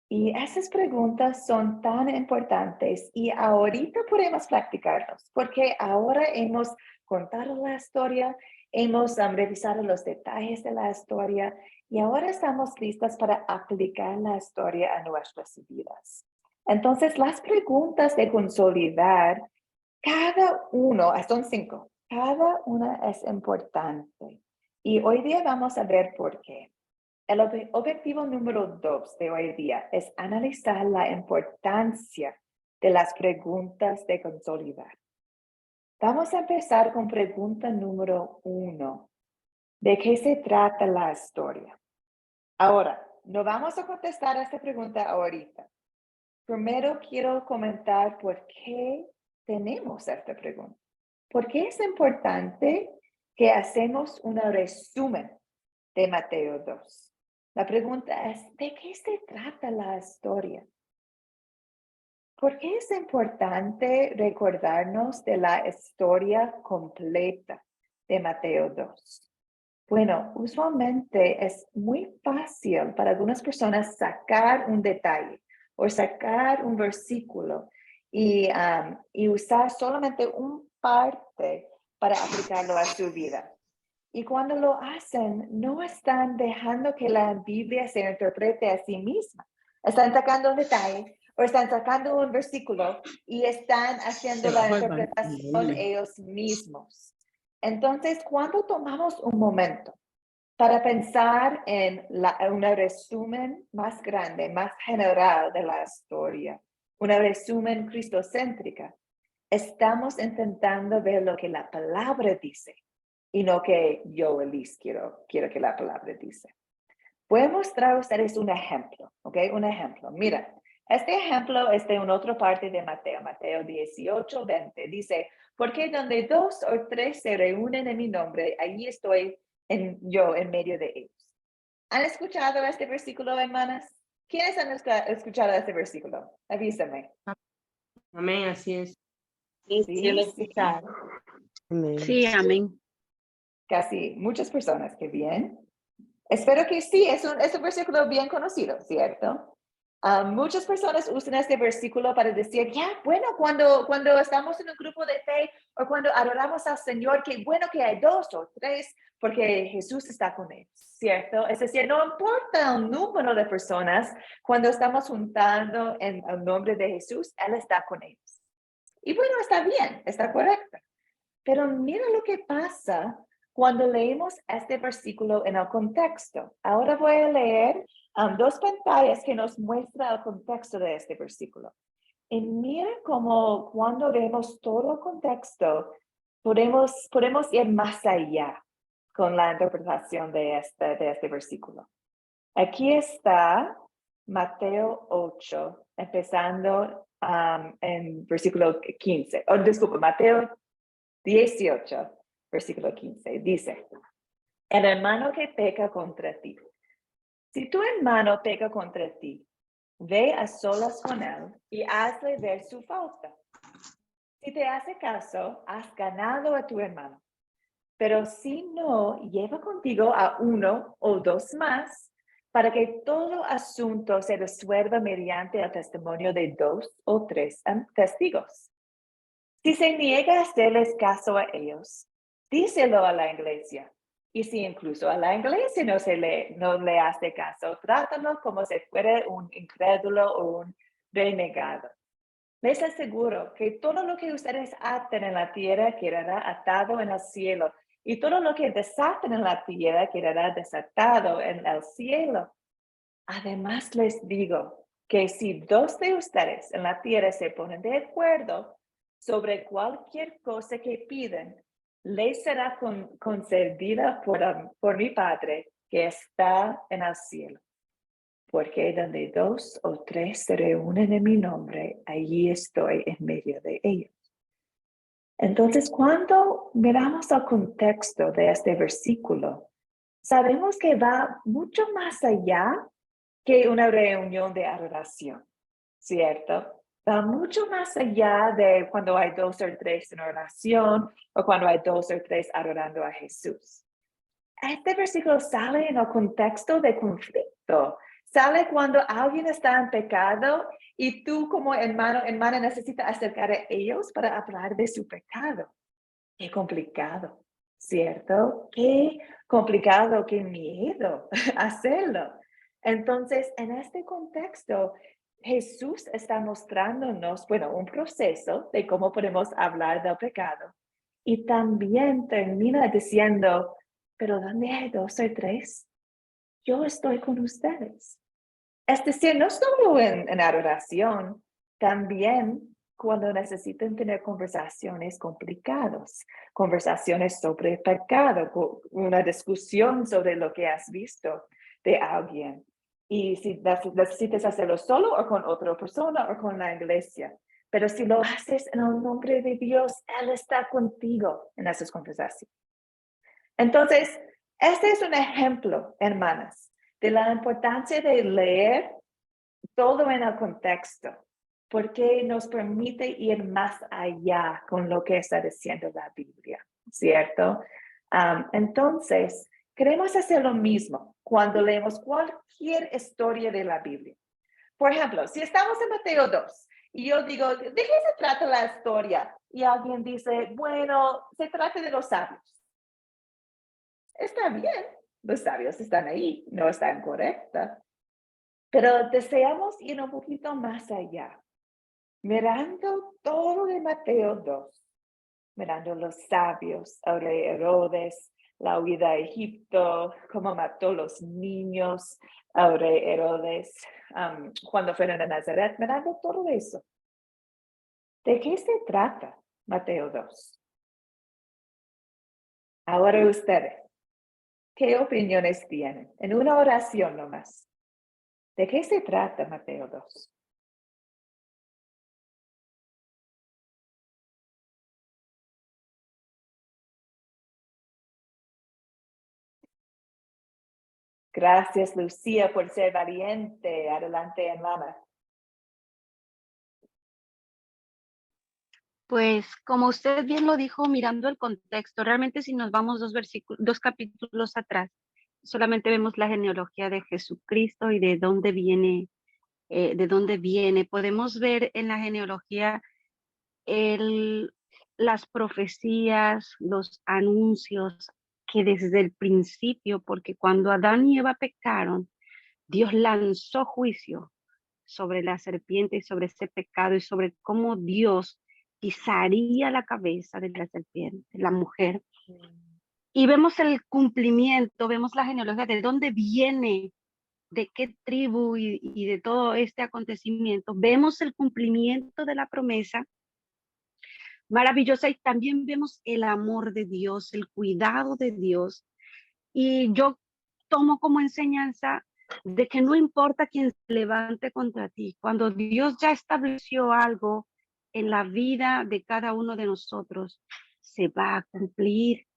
Y esas preguntas son tan importantes y ahorita podemos practicarlos, porque ahora hemos contado la historia, hemos revisado los detalles de la historia y ahora estamos listas para aplicar la historia a nuestras vidas. Entonces, las preguntas de consolidar, cada uno, son 5, cada una es importante. Y hoy día vamos a ver por qué. El objetivo número 2 de hoy día es analizar la importancia de las preguntas de consolidar. Vamos a empezar con pregunta número 1. ¿De qué se trata la historia? Ahora, no vamos a contestar a esta pregunta ahorita. Primero quiero comentar por qué tenemos esta pregunta. ¿Por qué es importante que hacemos un resumen de Mateo 2? La pregunta es, ¿de qué se trata la historia? ¿Por qué es importante recordarnos de la historia completa de Mateo 2? Bueno, usualmente es muy fácil para algunas personas sacar un detalle o sacar un versículo y usar solamente una parte para aplicarlo a su vida. Y cuando lo hacen, no están dejando que la Biblia se interprete a sí misma. Están sacando un detalle o están sacando un versículo y están haciendo la interpretación ellos mismos. Entonces, cuando tomamos un momento para pensar en un resumen más grande, más general de la historia, un resumen cristocéntrica, estamos intentando ver lo que la palabra dice y no que yo, Elise, quiero que la palabra dice. Voy a mostrar a ustedes un ejemplo, ¿ok? Un ejemplo. Mira, este ejemplo es de una otra parte de Mateo, Mateo 18:20. Dice, porque donde 2 o 3 se reúnen en mi nombre, allí estoy yo en medio de ellos. ¿Han escuchado este versículo, hermanas? ¿Quiénes han escuchado este versículo? Avísame. Amén, así es. Sí, yo lo he escuchado. Sí, amén. Casi muchas personas, qué bien. Espero que sí, es un versículo bien conocido, ¿cierto? Muchas personas usan este versículo para decir, bueno, cuando estamos en un grupo de fe o cuando adoramos al Señor, qué bueno que hay 2 o 3 porque Jesús está con ellos, ¿cierto? Es decir, no importa el número de personas, cuando estamos juntando en el nombre de Jesús, Él está con ellos. Y bueno, está bien, está correcto. Pero mira lo que pasa cuando leemos este versículo en el contexto. Ahora voy a leer dos pantallas que nos muestran el contexto de este versículo. Y mira cómo cuando vemos todo el contexto, podemos ir más allá con la interpretación de este versículo. Aquí está Mateo 8, empezando en versículo 15. Disculpa, Mateo 18, versículo 15. Dice, el hermano que peca contra ti. Si tu hermano peca contra ti, ve a solas con él y hazle ver su falta. Si te hace caso, has ganado a tu hermano. Pero si no, lleva contigo a uno o dos más, para que todo asunto se resuelva mediante el testimonio de 2 o 3 testigos. Si se niega a hacerles caso a ellos, díselo a la iglesia. Y si incluso a la iglesia no le hace caso, trátalo como si fuera un incrédulo o un renegado. Les aseguro que todo lo que ustedes aten en la tierra quedará atado en el cielo, y todo lo que desaten en la tierra quedará desatado en el cielo. Además les digo que si 2 de ustedes en la tierra se ponen de acuerdo sobre cualquier cosa que piden, les será concedida por mi Padre que está en el cielo. Porque donde 2 o 3 se reúnen en mi nombre, allí estoy en medio de ellos. Entonces, cuando miramos el contexto de este versículo, sabemos que va mucho más allá que una reunión de adoración, ¿cierto? Va mucho más allá de cuando hay 2 o 3 en oración o cuando hay 2 o 3 adorando a Jesús. Este versículo sale en el contexto de conflicto. Sale cuando alguien está en pecado y tú como hermana necesitas acercar a ellos para hablar de su pecado. Qué complicado, ¿cierto? Qué complicado, qué miedo hacerlo. Entonces, en este contexto, Jesús está mostrándonos, un proceso de cómo podemos hablar del pecado. Y también termina diciendo, pero ¿dónde hay 2 o 3? Yo estoy con ustedes. Es decir, no solo en adoración, también cuando necesitan tener conversaciones complicadas, conversaciones sobre pecado, una discusión sobre lo que has visto de alguien. Y si necesitas hacerlo solo o con otra persona o con la iglesia. Pero si lo haces en el nombre de Dios, Él está contigo en esas conversaciones. Entonces, este es un ejemplo, hermanas, de la importancia de leer todo en el contexto, porque nos permite ir más allá con lo que está diciendo la Biblia, ¿cierto? Entonces, queremos hacer lo mismo cuando leemos cualquier historia de la Biblia. Por ejemplo, si estamos en Mateo 2 y yo digo, ¿de qué se trata la historia? Y alguien dice, bueno, se trata de los sabios. Está bien, los sabios están ahí, no están correctos. Pero deseamos ir un poquito más allá, mirando todo de Mateo 2, mirando los sabios, el rey Herodes, la huida a Egipto, cómo mató los niños, el rey Herodes, cuando fueron a Nazaret, mirando todo eso. ¿De qué se trata Mateo 2? Ahora ustedes, ¿qué opiniones tienen? En una oración nomás. ¿De qué se trata Mateo 2? Gracias, Lucía, por ser valiente. Adelante, hermana. Pues como usted bien lo dijo, mirando el contexto, realmente si nos vamos 2 capítulos atrás, solamente vemos la genealogía de Jesucristo y de dónde viene. Podemos ver en la genealogía las profecías, los anuncios que desde el principio, porque cuando Adán y Eva pecaron, Dios lanzó juicio sobre la serpiente y sobre ese pecado y sobre cómo Dios pisaría la cabeza de la serpiente, la mujer. Y vemos el cumplimiento, vemos la genealogía de dónde viene, de qué tribu y de todo este acontecimiento. Vemos el cumplimiento de la promesa maravillosa y también vemos el amor de Dios, el cuidado de Dios. Y yo tomo como enseñanza de que no importa quién se levante contra ti, cuando Dios ya estableció algo en la vida de cada uno de nosotros, se va a cumplir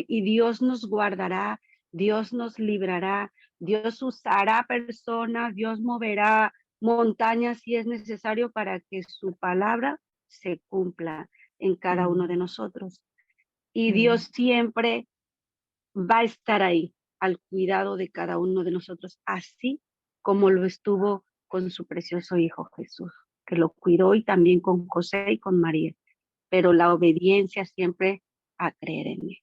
y Dios nos guardará, Dios nos librará, Dios usará personas, Dios moverá montañas si es necesario para que su palabra se cumpla en cada uno de nosotros. Y Dios siempre va a estar ahí al cuidado de cada uno de nosotros, así como lo estuvo con su precioso Hijo Jesús, que lo cuidó, y también con José y con María. Pero la obediencia siempre a creer en él.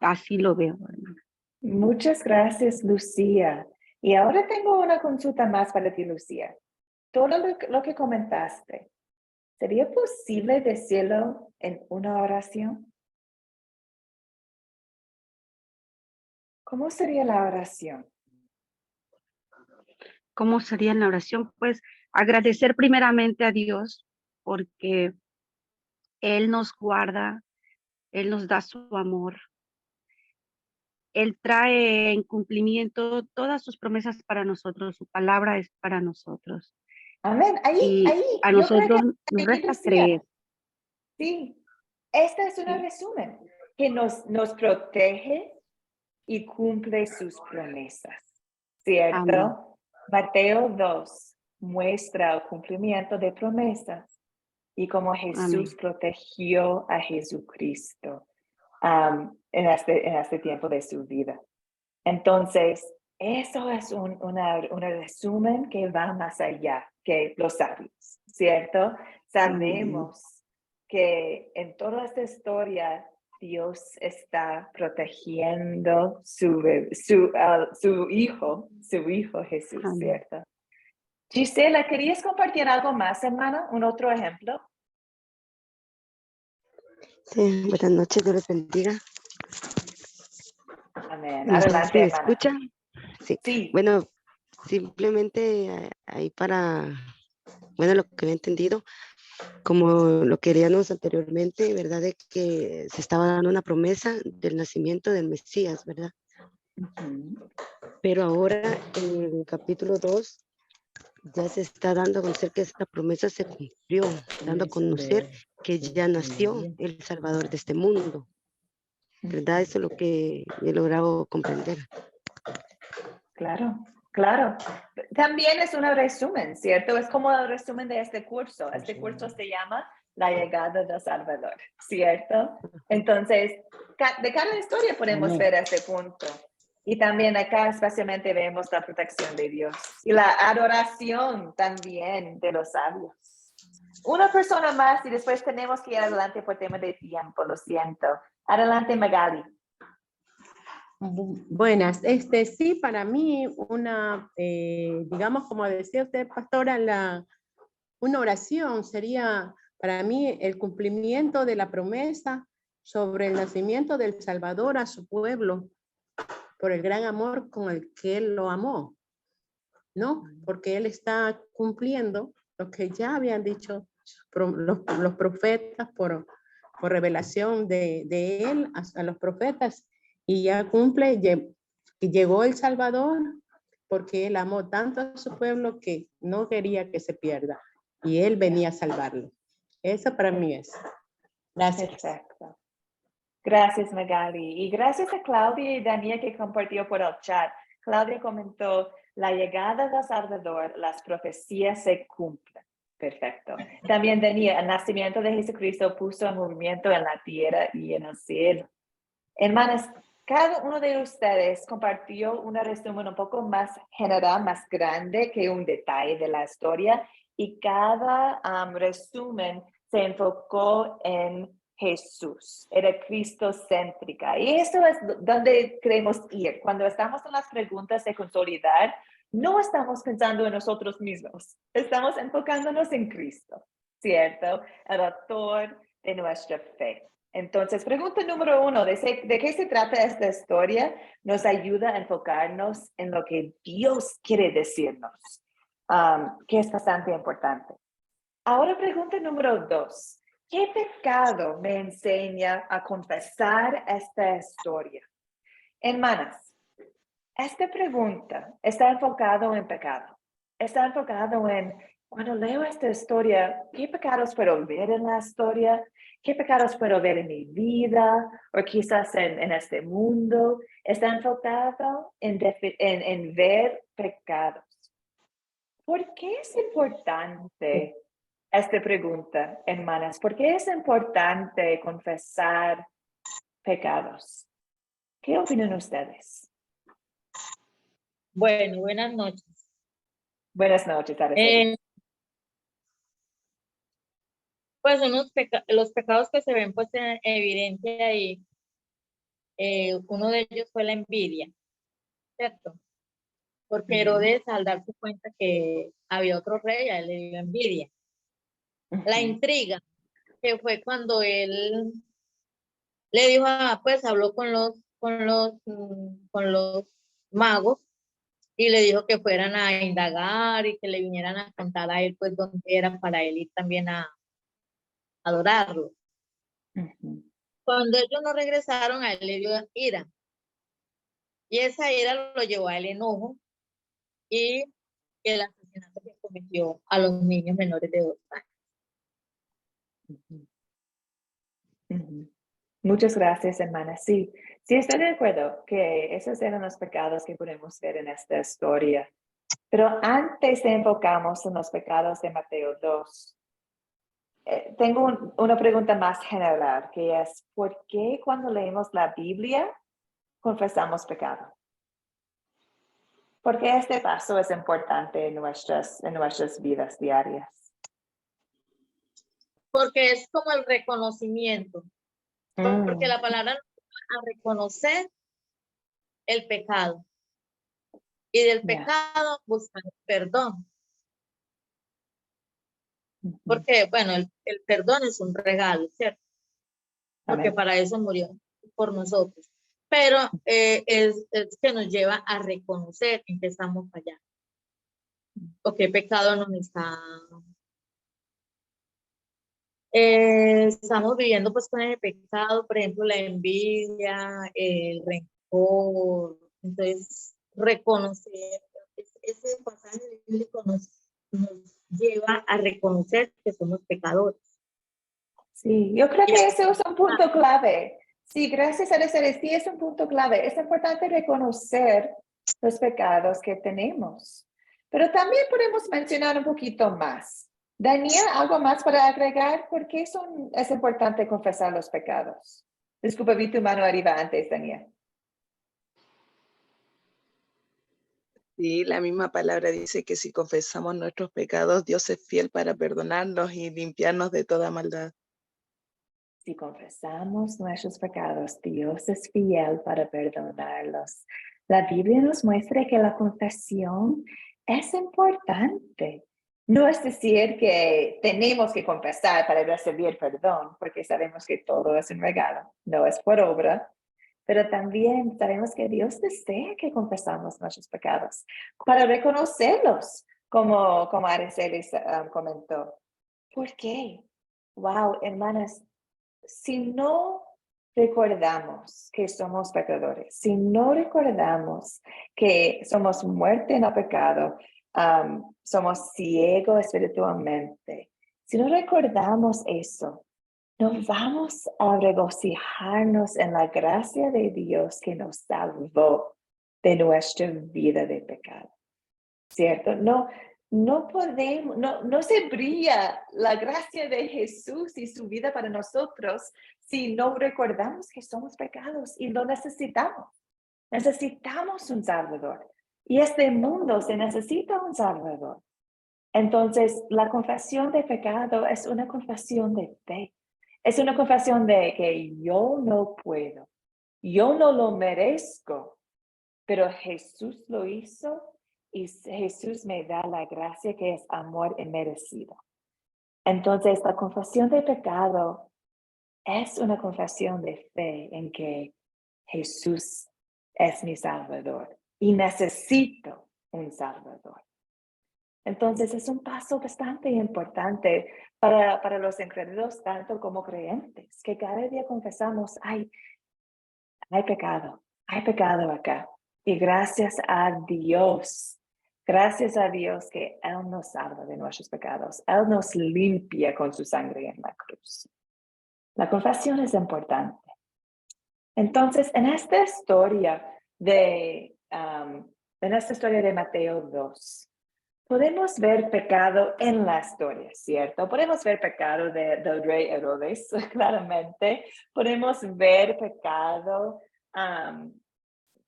Así lo veo, hermana. Muchas gracias, Lucía. Y ahora tengo una consulta más para ti, Lucía. Todo lo que comentaste, ¿sería posible decirlo en una oración? ¿Cómo sería la oración? ¿Cómo sería en la oración? Pues agradecer primeramente a Dios porque Él nos guarda, Él nos da su amor. Él trae en cumplimiento todas sus promesas para nosotros, su palabra es para nosotros. Amén. Ahí, Y a yo creo nosotros que nos resta Lucía, creer. sí, esta es un Sí. resumen que nos protege y cumple sus promesas, ¿cierto? Amén. Mateo 2 muestra el cumplimiento de promesas y cómo Jesús protegió a Jesucristo en este tiempo de su vida. Entonces, eso es un resumen que va más allá que los sabios, ¿cierto? Sabemos que en toda esta historia Dios está protegiendo su hijo Jesús, Amén. ¿cierto? Gisela, ¿querías compartir algo más, hermana? ¿Un otro ejemplo? Sí, buenas noches, Dios les bendiga. Amén. No sé Adelante, si me hermana. escucha. Sí. Sí. Bueno, simplemente ahí bueno, lo que he entendido, como lo queríamos anteriormente, ¿verdad? De que se estaba dando una promesa del nacimiento del Mesías, ¿verdad? Pero ahora en el capítulo 2 ya se está dando a conocer que esta promesa se cumplió, dando a conocer que ya nació el Salvador de este mundo, ¿verdad? Eso es lo que he logrado comprender. Claro, claro. También es un resumen, ¿cierto? Es como el resumen de este curso. Este curso se llama La llegada del Salvador, ¿cierto? Entonces, de cada historia podemos ver este punto. Y también acá especialmente vemos la protección de Dios y la adoración también de los sabios. Una persona más y después tenemos que ir adelante por tema de tiempo, lo siento. Adelante, Magali. Buenas, sí, para mí digamos, como decía usted, pastora, una oración sería para mí el cumplimiento de la promesa sobre el nacimiento del Salvador a su pueblo, por el gran amor con el que Él lo amó, ¿no? Porque Él está cumpliendo lo que ya habían dicho los profetas por revelación de Él a los profetas, y ya cumple, y llegó el Salvador porque Él amó tanto a su pueblo que no quería que se pierda, y Él venía a salvarlo. Eso para mí es. Gracias. Perfecto. Gracias, Magali. Y gracias a Claudia y Daniel que compartió por el chat. Claudia comentó, la llegada del Salvador, las profecías se cumplen. Perfecto. También Daniel, el nacimiento de Jesucristo puso en movimiento en la tierra y en el cielo. Hermanas, cada uno de ustedes compartió un resumen un poco más general, más grande que un detalle de la historia, y cada resumen se enfocó en Jesús, era cristocéntrica. Y eso es donde queremos ir. Cuando estamos en las preguntas de consolidar, no estamos pensando en nosotros mismos, estamos enfocándonos en Cristo. ¿cierto? El autor de nuestra fe. Entonces, pregunta número 1, ¿de qué se trata esta historia? Nos ayuda a enfocarnos en lo que Dios quiere decirnos, que es bastante importante. Ahora pregunta número 2, ¿qué pecado me enseña a confesar esta historia? Hermanas, esta pregunta está enfocado en pecado. Está enfocado en, cuando leo esta historia, ¿qué pecados puedo ver en la historia? ¿Qué pecados puedo ver en mi vida? O quizás en este mundo. Está enfocado en ver pecados. ¿Por qué es importante esta pregunta, hermanas? ¿Por qué es importante confesar pecados? ¿Qué opinan ustedes? Bueno, buenas noches. Buenas noches, Araceli. Pues los pecados que se ven pues en evidencia ahí, uno de ellos fue la envidia, ¿cierto? Porque Herodes, al darse cuenta que había otro rey, a él le dio envidia. La intriga, que fue cuando él le dijo, pues habló con los magos y le dijo que fueran a indagar y que le vinieran a contar a él pues dónde era para él ir también a adorarlo. Cuando ellos no regresaron, a él le dio ira. Y esa ira lo llevó al enojo y el asesinato que cometió a los niños menores de 2 años. Muchas gracias, hermana. Sí, estoy de acuerdo que esos eran los pecados que podemos ver en esta historia. Pero antes de enfocarnos en los pecados de Mateo 2, tengo una pregunta más general, que es, ¿por qué cuando leemos la Biblia confesamos pecado? ¿Por qué este paso es importante en nuestras vidas diarias? Porque es como el reconocimiento. Porque la palabra nos lleva a reconocer el pecado. Y del pecado buscar perdón. Porque, bueno, el perdón es un regalo, ¿cierto? Porque para eso murió por nosotros. Pero es que nos lleva a reconocer en qué estamos fallando. O qué pecado nos está... estamos viviendo pues con el pecado, por ejemplo, la envidia, el rencor. Entonces, reconocer, ese pasaje bíblico nos lleva a reconocer que somos pecadores. Sí, yo creo que ese es un punto clave. Sí, gracias a Araceli, sí es un punto clave. Es importante reconocer los pecados que tenemos. Pero también podemos mencionar un poquito más. Daniel, ¿algo más para agregar? ¿Por qué es importante confesar los pecados? Disculpa, vi tu mano arriba antes, Daniel. Sí, la misma palabra dice que si confesamos nuestros pecados, Dios es fiel para perdonarnos y limpiarnos de toda maldad. Si confesamos nuestros pecados, Dios es fiel para perdonarlos. La Biblia nos muestra que la confesión es importante. No es decir que tenemos que confesar para recibir perdón, porque sabemos que todo es un regalo, no es por obra. Pero también sabemos que Dios desea que confesamos nuestros pecados para reconocerlos, como Araceli comentó. ¿Por qué? Wow, hermanas, si no recordamos que somos pecadores, si no recordamos que somos muerte en el pecado, somos ciegos espiritualmente, si no recordamos eso, no vamos a regocijarnos en la gracia de Dios que nos salvó de nuestra vida de pecado, ¿cierto? No podemos, no se brilla la gracia de Jesús y su vida para nosotros si no recordamos que somos pecados y lo necesitamos. Necesitamos un Salvador. Y este mundo se necesita un Salvador. Entonces, la confesión de pecado es una confesión de fe. Es una confesión de que yo no puedo. Yo no lo merezco. Pero Jesús lo hizo. Y Jesús me da la gracia que es amor inmerecido. Entonces, la confesión de pecado es una confesión de fe en que Jesús es mi Salvador y necesito un Salvador. Entonces, es un paso bastante importante para los incrédulos, tanto como creyentes, que cada día confesamos, hay pecado acá. Y gracias a Dios que Él nos salva de nuestros pecados. Él nos limpia con su sangre en la cruz. La confesión es importante. Entonces, en esta historia de Mateo 2, podemos ver pecado en la historia, ¿cierto? Podemos ver pecado del rey Herodes, claramente. Podemos ver pecado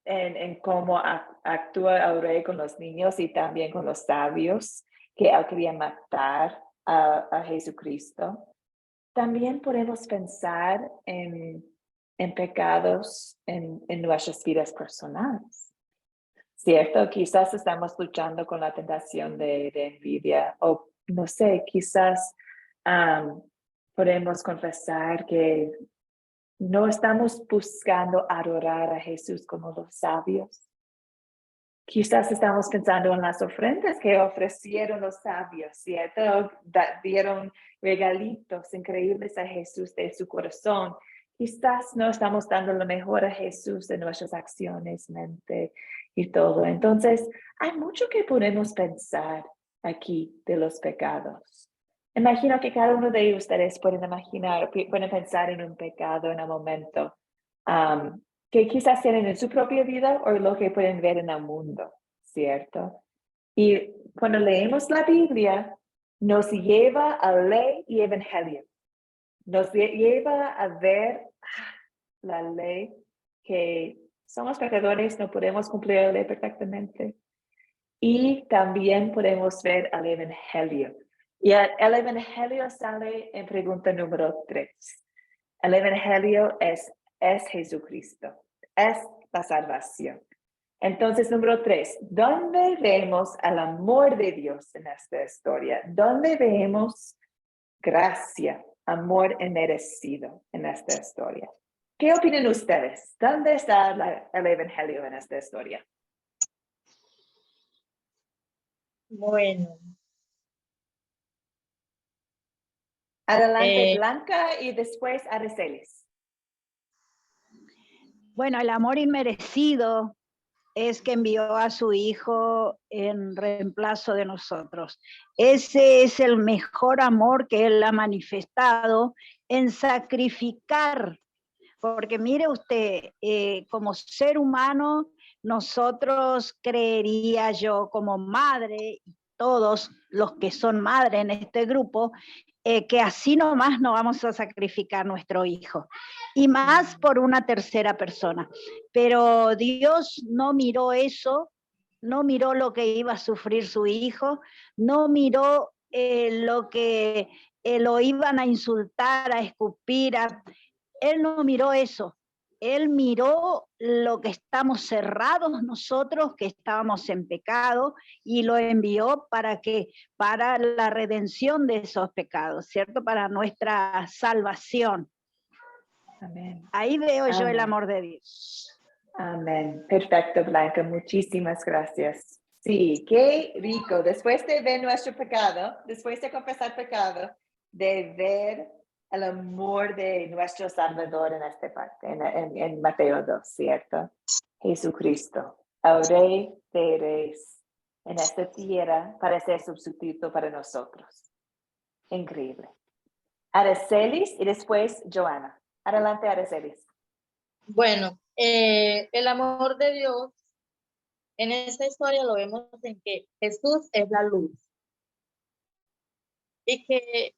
en cómo actúa el rey con los niños y también con los sabios, que él quería matar a Jesucristo. También podemos pensar en pecados en nuestras vidas personales. ¿Cierto? Quizás estamos luchando con la tentación de envidia o no sé, quizás podemos confesar que no estamos buscando adorar a Jesús como los sabios. Quizás estamos pensando en las ofrendas que ofrecieron los sabios, ¿cierto? Dieron regalitos increíbles a Jesús de su corazón. Quizás no estamos dando lo mejor a Jesús en nuestras acciones, mente y todo. Entonces, hay mucho que podemos pensar aquí de los pecados. Imagino que cada uno de ustedes pueden pensar en un pecado en el momento que quizás tienen en su propia vida o lo que pueden ver en el mundo, ¿cierto? Y cuando leemos la Biblia, nos lleva a ley y evangelio. Nos lleva a ver la ley, que somos pecadores, no podemos cumplir la ley perfectamente. Y también podemos ver al evangelio. Y el evangelio sale en pregunta número 3. El evangelio es Jesucristo, es la salvación. Entonces, número 3, ¿dónde vemos el amor de Dios en esta historia? ¿Dónde vemos gracia, amor inmerecido en esta historia? ¿Qué opinan ustedes? ¿Dónde está el evangelio en esta historia? Bueno. Adelante, Blanca, y después Aracelis. Bueno, el amor inmerecido es que envió a su Hijo en reemplazo de nosotros. Ese es el mejor amor que Él ha manifestado en sacrificar. Porque mire usted, como ser humano, nosotros creería yo como madre, todos los que son madre en este grupo, que así nomás no vamos a sacrificar nuestro hijo, y más por una tercera persona. Pero Dios no miró eso, no miró lo que iba a sufrir su hijo, no miró lo que lo iban a insultar, a escupir, Él no miró eso. Él miró lo que estamos cerrados nosotros, que estábamos en pecado, y lo envió para la redención de esos pecados, ¿cierto? Para nuestra salvación. Amén. Ahí veo yo el Amén. amor de Dios. Amén. Perfecto, Blanca. Muchísimas gracias. Sí, qué rico. Después de ver nuestro pecado, después de confesar pecado, de ver el amor de nuestro Salvador en esta parte, en Mateo 2, ¿cierto? Jesucristo, el Rey de Reyes, en esta tierra para ser sustituto para nosotros. Increíble. Aracelis y después Joana. Adelante, Aracelis. Bueno, el amor de Dios en esta historia lo vemos en que Jesús es la luz y que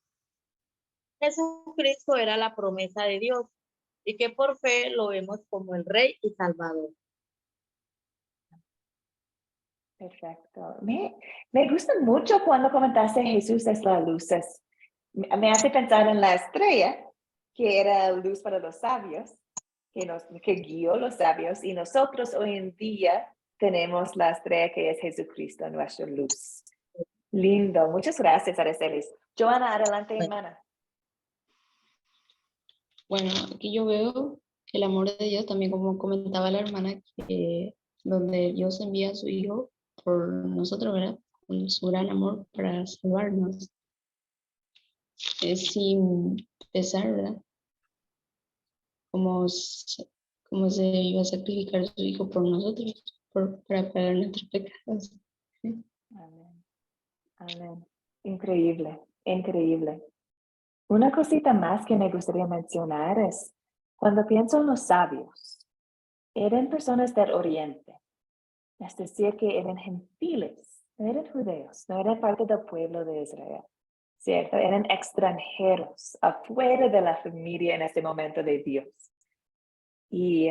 Jesucristo era la promesa de Dios y que por fe lo vemos como el Rey y Salvador. Perfecto. Me gusta mucho cuando comentaste Jesús es la luz. Me hace pensar en la estrella, que era luz para los sabios, que guió los sabios, y nosotros hoy en día tenemos la estrella que es Jesucristo, nuestra luz. Lindo. Muchas gracias, Aracelis. Joana, adelante, hermana. Bueno, aquí yo veo el amor de Dios también, como comentaba la hermana, que donde Dios envía a su Hijo por nosotros, ¿verdad? Con su gran amor para salvarnos. Es sin pesar, ¿verdad? Como se iba a sacrificar a su Hijo por nosotros, para pagar nuestros pecados. ¿Sí? Amén. Amén. Increíble, increíble. Una cosita más que me gustaría mencionar es, cuando pienso en los sabios, eran personas del oriente, es decir, que eran gentiles, no eran judeos, no eran parte del pueblo de Israel, ¿cierto? Eran extranjeros, afuera de la familia en este momento de Dios. Y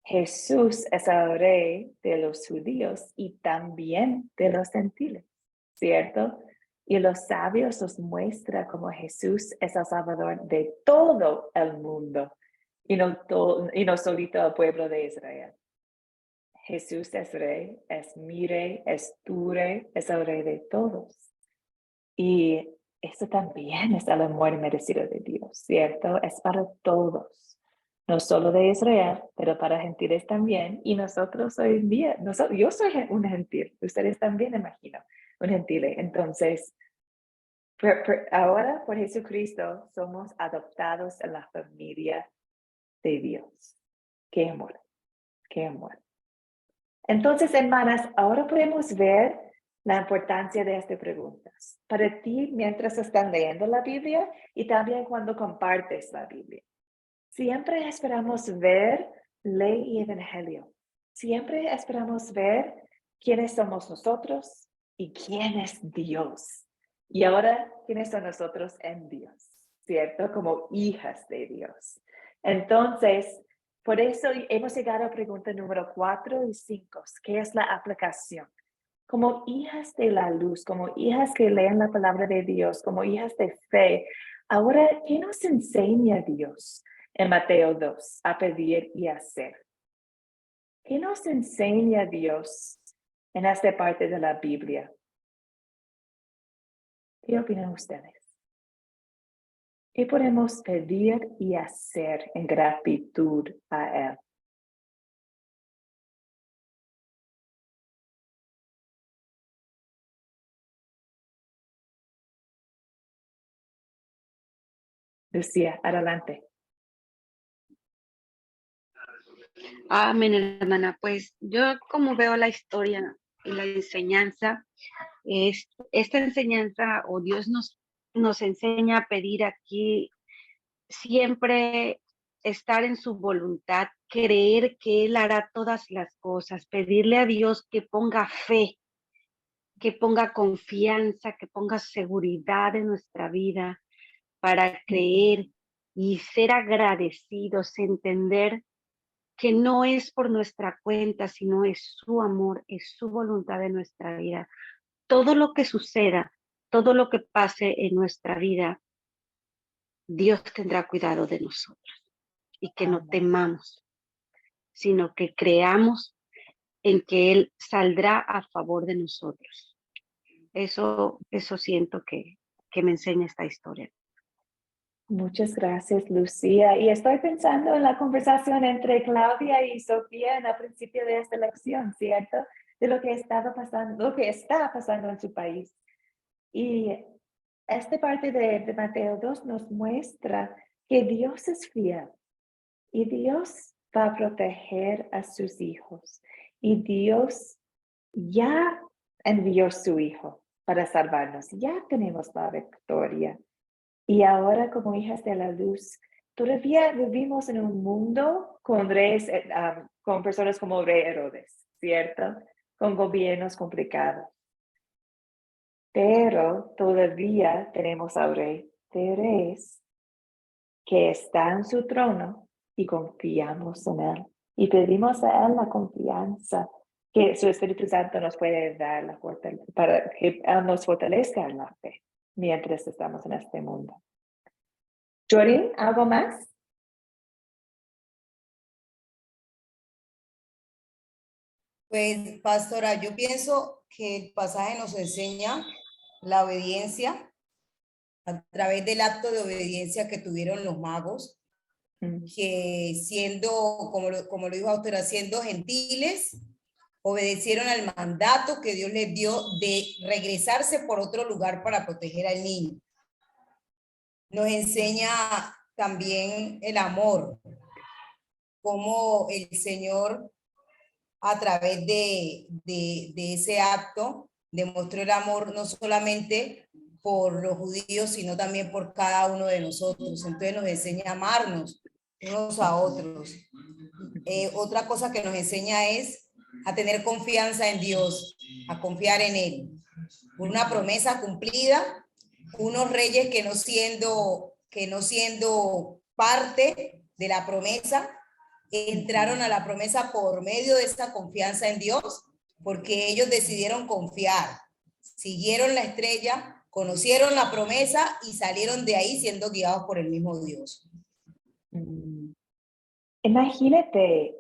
Jesús es el rey de los judíos y también de los gentiles, ¿cierto? Y los sabios nos muestran cómo Jesús es el Salvador de todo el mundo y no solito el pueblo de Israel. Jesús es rey, es mi rey, es tu rey, es el rey de todos. Y eso también es el amor merecido de Dios, ¿cierto? Es para todos. No solo de Israel, pero para gentiles también. Y nosotros hoy en día, yo soy un gentil, ustedes también, imagino, un gentil. Entonces, ahora por Jesucristo somos adoptados en la familia de Dios. ¡Qué amor! ¡Qué amor! Entonces, hermanas, ahora podemos ver la importancia de estas preguntas para ti mientras están leyendo la Biblia y también cuando compartes la Biblia. Siempre esperamos ver ley y evangelio. Siempre esperamos ver quiénes somos nosotros y quién es Dios. Y ahora, quiénes son nosotros en Dios, ¿cierto? Como hijas de Dios. Entonces, por eso hemos llegado a pregunta número 4 y 5, ¿qué es la aplicación? Como hijas de la luz, como hijas que leen la palabra de Dios, como hijas de fe. Ahora, ¿qué nos enseña Dios en Mateo 2 a pedir y hacer? ¿Qué nos enseña Dios en esta parte de la Biblia? ¿Qué opinan ustedes? ¿Qué podemos pedir y hacer en gratitud a Él? Lucía, adelante. Amén, hermana. Pues yo como veo la historia y la enseñanza, esta enseñanza o Dios nos enseña a pedir aquí siempre estar en su voluntad, creer que Él hará todas las cosas, pedirle a Dios que ponga fe, que ponga confianza, que ponga seguridad en nuestra vida para creer y ser agradecidos, entender que no es por nuestra cuenta, sino es su amor, es su voluntad en nuestra vida. Todo lo que suceda, todo lo que pase en nuestra vida, Dios tendrá cuidado de nosotros y que no temamos, sino que creamos en que Él saldrá a favor de nosotros. Eso siento que me enseña esta historia. Muchas gracias, Lucía. Y estoy pensando en la conversación entre Claudia y Sofía en el principio de esta lección, ¿cierto? De lo que estaba pasando, lo que está pasando en su país. Y esta parte de Mateo 2 nos muestra que Dios es fiel y Dios va a proteger a sus hijos. Y Dios ya envió su Hijo para salvarnos. Ya tenemos la victoria. Y ahora, como hijas de la luz, todavía vivimos en un mundo con reyes, con personas como Rey Herodes, ¿cierto? Con gobiernos complicados. Pero todavía tenemos al Rey de Reyes que está en su trono y confiamos en Él. Y pedimos a Él la confianza que su Espíritu Santo nos puede dar para que Él nos fortalezca en la fe mientras estamos en este mundo. Jordi, ¿algo más? Pues, pastora, yo pienso que el pasaje nos enseña la obediencia, a través del acto de obediencia que tuvieron los magos, que siendo, como lo dijo Autora, siendo gentiles, obedecieron al mandato que Dios les dio de regresarse por otro lugar para proteger al niño. Nos enseña también el amor, cómo el Señor a través de ese acto demostró el amor no solamente por los judíos, sino también por cada uno de nosotros. Entonces nos enseña a amarnos unos a otros. Otra cosa que nos enseña es a tener confianza en Dios, a confiar en Él. Una promesa cumplida, unos reyes que no siendo parte de la promesa, entraron a la promesa por medio de esta confianza en Dios, porque ellos decidieron confiar, siguieron la estrella, conocieron la promesa y salieron de ahí siendo guiados por el mismo Dios. Imagínate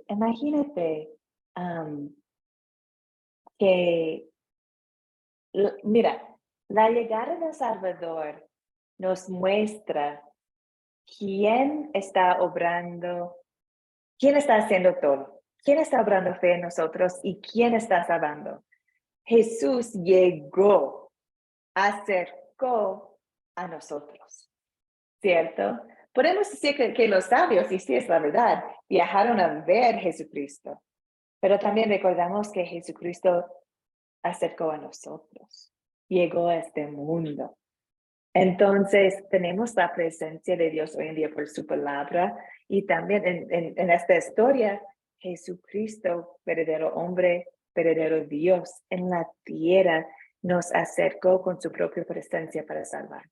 que, mira, la llegada del Salvador nos muestra quién está obrando, quién está haciendo todo, quién está obrando fe en nosotros y quién está salvando. Jesús llegó, acercó a nosotros, ¿cierto? Podemos decir que los sabios, y sí es la verdad, viajaron a ver a Jesucristo, pero también recordamos que Jesucristo acercó a nosotros, llegó a este mundo. Entonces, tenemos la presencia de Dios hoy en día por su palabra y también en esta historia, Jesucristo, verdadero hombre, verdadero Dios en la tierra, nos acercó con su propia presencia para salvarnos.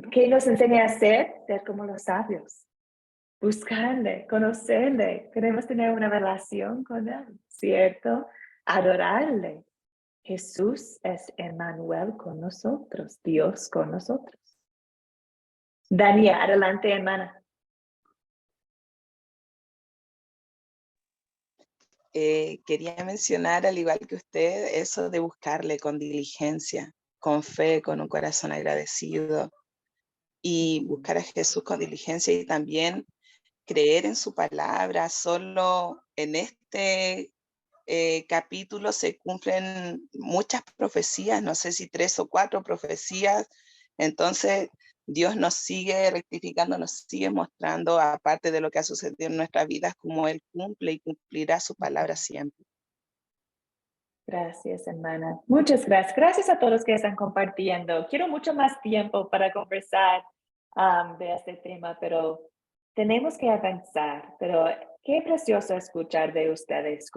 ¿Qué nos enseña a hacer? Ser como los sabios. Buscarle, conocerle. Queremos tener una relación con Él, ¿cierto? Adorarle. Jesús es Emmanuel con nosotros, Dios con nosotros. Dania, adelante, hermana. Quería mencionar, al igual que usted, eso de buscarle con diligencia, con fe, con un corazón agradecido, y buscar a Jesús con diligencia y también creer en su palabra. Solo en este capítulo se cumplen muchas profecías, no sé si 3 o 4 profecías. Entonces Dios nos sigue rectificando, nos sigue mostrando, aparte de lo que ha sucedido en nuestras vidas, cómo Él cumple y cumplirá su palabra siempre. Gracias, hermana. Muchas gracias. Gracias a todos que están compartiendo. Quiero mucho más tiempo para conversar de este tema, pero tenemos que avanzar. Pero qué precioso escuchar de ustedes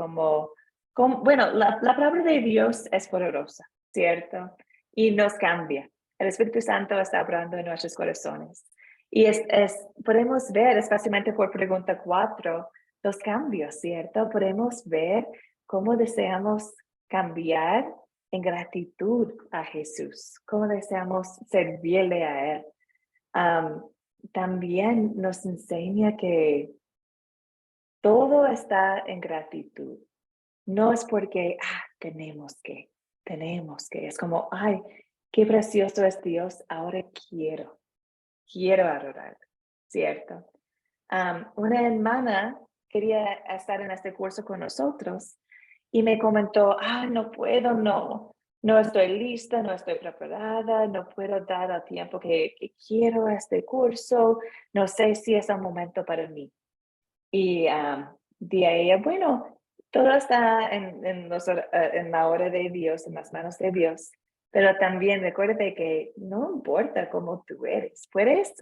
bueno, la palabra de Dios es poderosa, ¿cierto? Y nos cambia. El Espíritu Santo está hablando en nuestros corazones. Y podemos ver, especialmente por pregunta 4, los cambios, ¿cierto? Podemos ver cómo deseamos cambiar en gratitud a Jesús, cómo deseamos servirle a Él. También nos enseña que todo está en gratitud. No es porque, tenemos que. Es como, ay, qué precioso es Dios, ahora quiero adorar, ¿cierto? Una hermana quería estar en este curso con nosotros y me comentó, no puedo, no estoy lista, no estoy preparada, no puedo dar el tiempo que quiero este curso, no sé si es el momento para mí. Y di a ella, bueno, todo está en la hora de Dios, en las manos de Dios. Pero también recuerde que no importa cómo tú eres. Puedes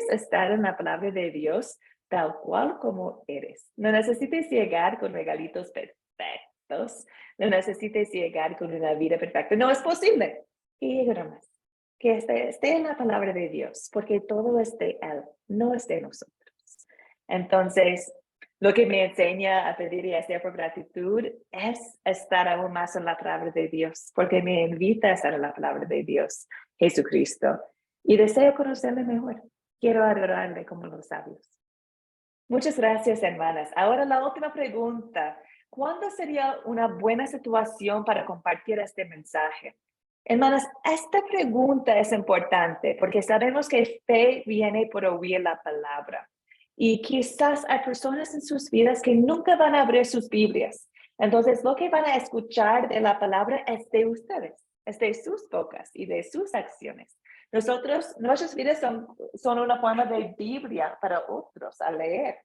estar en la palabra de Dios tal cual como eres. No necesites llegar con regalitos perfectos. No necesites llegar con una vida perfecta. No es posible. Y llegue nomás. Que esté en la palabra de Dios, porque todo es de Él, no es de nosotros. Entonces, lo que me enseña a pedir y hacer por gratitud es estar aún más en la palabra de Dios, porque me invita a estar en la palabra de Dios, Jesucristo. Y deseo conocerle mejor. Quiero adorarle como los sabios. Muchas gracias, hermanas. Ahora la última pregunta. ¿Cuándo sería una buena situación para compartir este mensaje? Hermanas, esta pregunta es importante porque sabemos que fe viene por oír la palabra. Y quizás hay personas en sus vidas que nunca van a abrir sus Biblias. Entonces, lo que van a escuchar de la palabra es de ustedes, es de sus bocas y de sus acciones. Nuestras vidas son una forma de Biblia para otros a leer.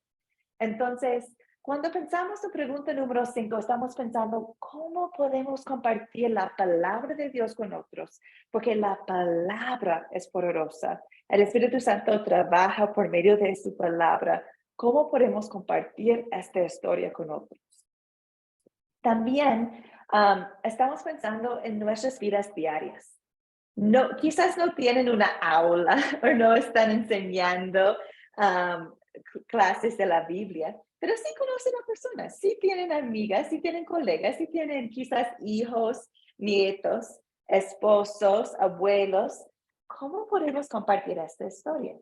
Entonces, cuando pensamos en pregunta número 5, estamos pensando cómo podemos compartir la palabra de Dios con otros, porque la palabra es poderosa. El Espíritu Santo trabaja por medio de su palabra. ¿Cómo podemos compartir esta historia con otros? También estamos pensando en nuestras vidas diarias. No, quizás no tienen una aula o no están enseñando clases de la Biblia, pero sí conocen a personas, sí tienen amigas, sí tienen colegas, sí tienen quizás hijos, nietos, esposos, abuelos. ¿Cómo podemos compartir esta historia?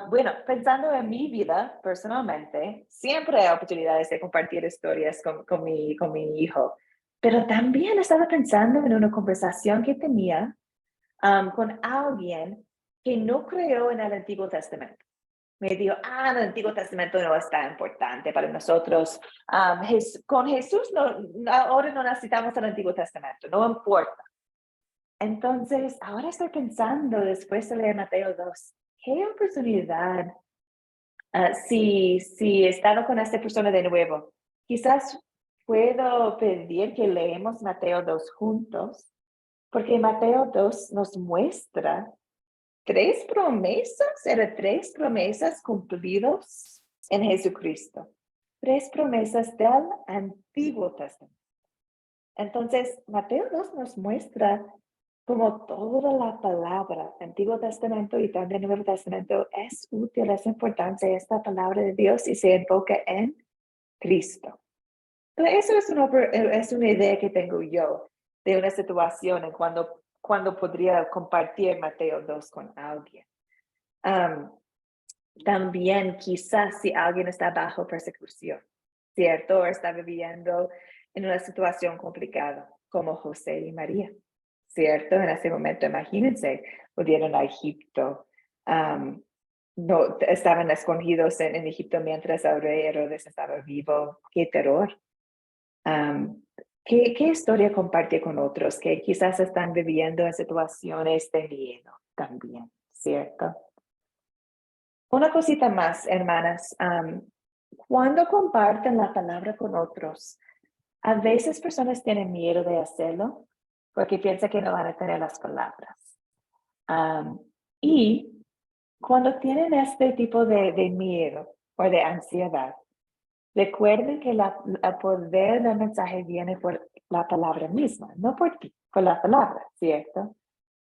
Bueno, pensando en mi vida personalmente, siempre hay oportunidades de compartir historias con mi hijo, pero también estaba pensando en una conversación que tenía con alguien que no creyó en el Antiguo Testamento. Me dijo, el Antiguo Testamento no es tan importante para nosotros. Con Jesús ahora no necesitamos el Antiguo Testamento, no importa. Entonces, ahora estoy pensando, después de leer Mateo 2, ¿qué oportunidad si he estado con esta persona de nuevo? Quizás puedo pedir que leemos Mateo 2 juntos, porque Mateo 2 nos muestra tres promesas cumplidas en Jesucristo. 3 promesas del Antiguo Testamento. Entonces, Mateo 2 nos muestra como toda la palabra, Antiguo Testamento y también Nuevo Testamento, es útil, es importante esta palabra de Dios y se enfoca en Cristo. Entonces, eso es una idea que tengo yo de una situación en cuando podría compartir Mateo 2 con alguien. También quizás si alguien está bajo persecución, ¿cierto? O está viviendo en una situación complicada, como José y María, ¿cierto? En ese momento, imagínense, pudieron a Egipto. No, estaban escondidos en Egipto mientras el rey Herodes estaba vivo. ¡Qué terror! ¿Qué historia comparte con otros que quizás están viviendo en situaciones de miedo también, ¿cierto? Una cosita más, hermanas. Cuando comparten la palabra con otros, a veces personas tienen miedo de hacerlo porque piensan que no van a tener las palabras. Y cuando tienen este tipo de miedo o de ansiedad, recuerden que el poder del mensaje viene por la palabra misma, no por ti, por la palabra, ¿cierto?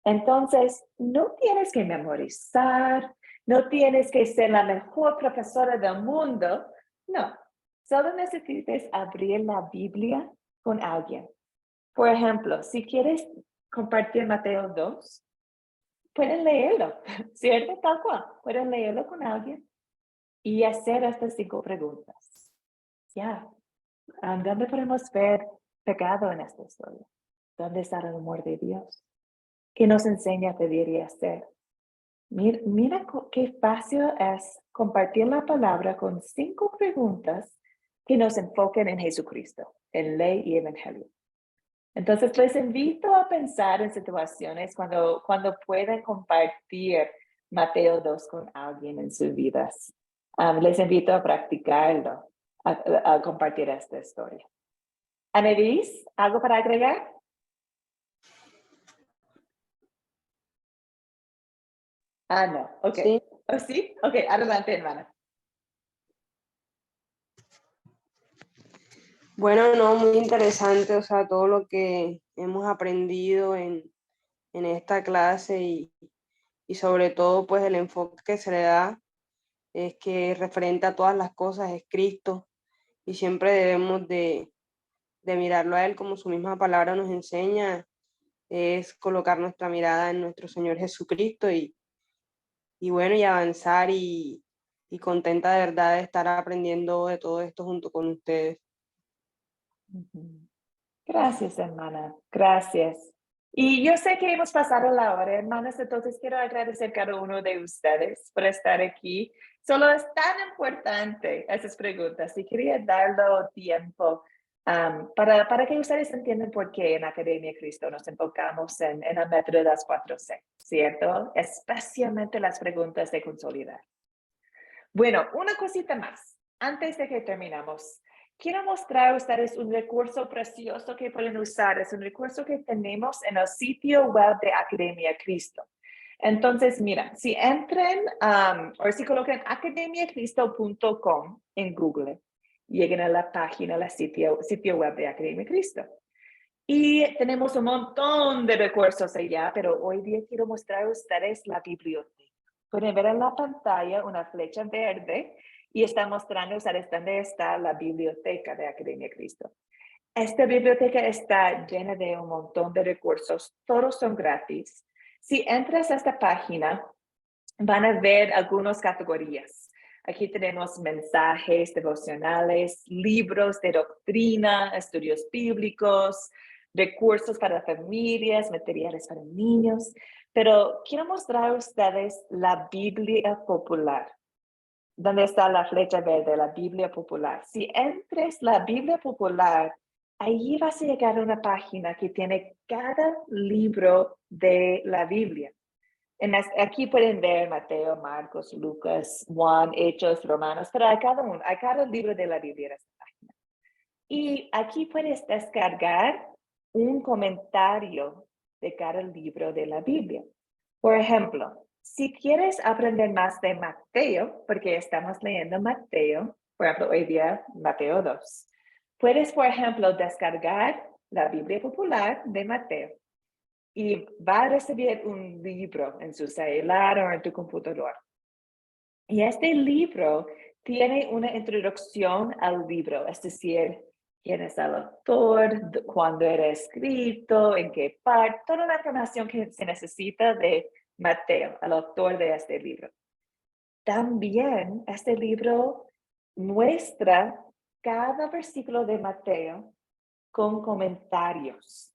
Entonces, no tienes que memorizar, no tienes que ser la mejor profesora del mundo, no. Solo necesitas abrir la Biblia con alguien. Por ejemplo, si quieres compartir Mateo 2, pueden leerlo, ¿cierto? Tal cual, pueden leerlo con alguien y hacer estas 5 preguntas. Ya, ¿dónde podemos ver pecado en esta historia? ¿Dónde está el amor de Dios? ¿Qué nos enseña a pedir y hacer? Mira qué fácil es compartir la palabra con 5 preguntas que nos enfoquen en Jesucristo, en ley y evangelio. Entonces, les invito a pensar en situaciones cuando pueden compartir Mateo 2 con alguien en sus vidas. Les invito a practicarlo, a compartir esta historia. Annelies, ¿algo para agregar? No, ok. Sí. ¿Oh, sí? Ok, adelante, hermana. Bueno, no, muy interesante, o sea, todo lo que hemos aprendido en esta clase y sobre todo, pues, el enfoque que se le da es que referente a todas las cosas es Cristo y siempre debemos de mirarlo a Él como su misma palabra nos enseña, es colocar nuestra mirada en nuestro Señor Jesucristo y bueno, y avanzar y contenta de verdad de estar aprendiendo de todo esto junto con ustedes. Gracias, hermana. Gracias. Y yo sé que hemos pasado la hora, hermanas, entonces quiero agradecer a cada uno de ustedes por estar aquí. Solo es tan importante esas preguntas y quería darlo tiempo para que ustedes entiendan por qué en Academia Cristo nos enfocamos en el método de las 4C, ¿cierto? Especialmente las preguntas de consolidar. Bueno, una cosita más, antes de que terminamos. Quiero mostrar a ustedes un recurso precioso que pueden usar. Es un recurso que tenemos en el sitio web de Academia Cristo. Entonces, mira, si entren o si colocan academiacristo.com en Google, lleguen a la página, al sitio web de Academia Cristo. Y tenemos un montón de recursos allá, pero hoy día quiero mostrar a ustedes la biblioteca. Pueden ver en la pantalla una flecha verde y está mostrando ustedes dónde está la biblioteca de Academia Cristo. Esta biblioteca está llena de un montón de recursos, todos son gratis. Si entras a esta página, van a ver algunas categorías. Aquí tenemos mensajes devocionales, libros de doctrina, estudios bíblicos, recursos para familias, materiales para niños. Pero quiero mostrar a ustedes la Biblia popular. ¿Dónde está la flecha verde? La Biblia popular. Si entres la Biblia popular, ahí vas a llegar a una página que tiene cada libro de la Biblia. Aquí pueden ver Mateo, Marcos, Lucas, Juan, Hechos, Romanos, pero hay cada libro de la Biblia en esta página. Y aquí puedes descargar un comentario de cada libro de la Biblia. Por ejemplo, si quieres aprender más de Mateo, porque estamos leyendo Mateo, por ejemplo, hoy día Mateo 2, puedes, por ejemplo, descargar la Biblia popular de Mateo y va a recibir un libro en su celular o en tu computador. Y este libro tiene una introducción al libro, es decir, quién es el autor, cuándo era escrito, en qué parte, toda la información que se necesita de Mateo, el autor de este libro. También este libro muestra cada versículo de Mateo con comentarios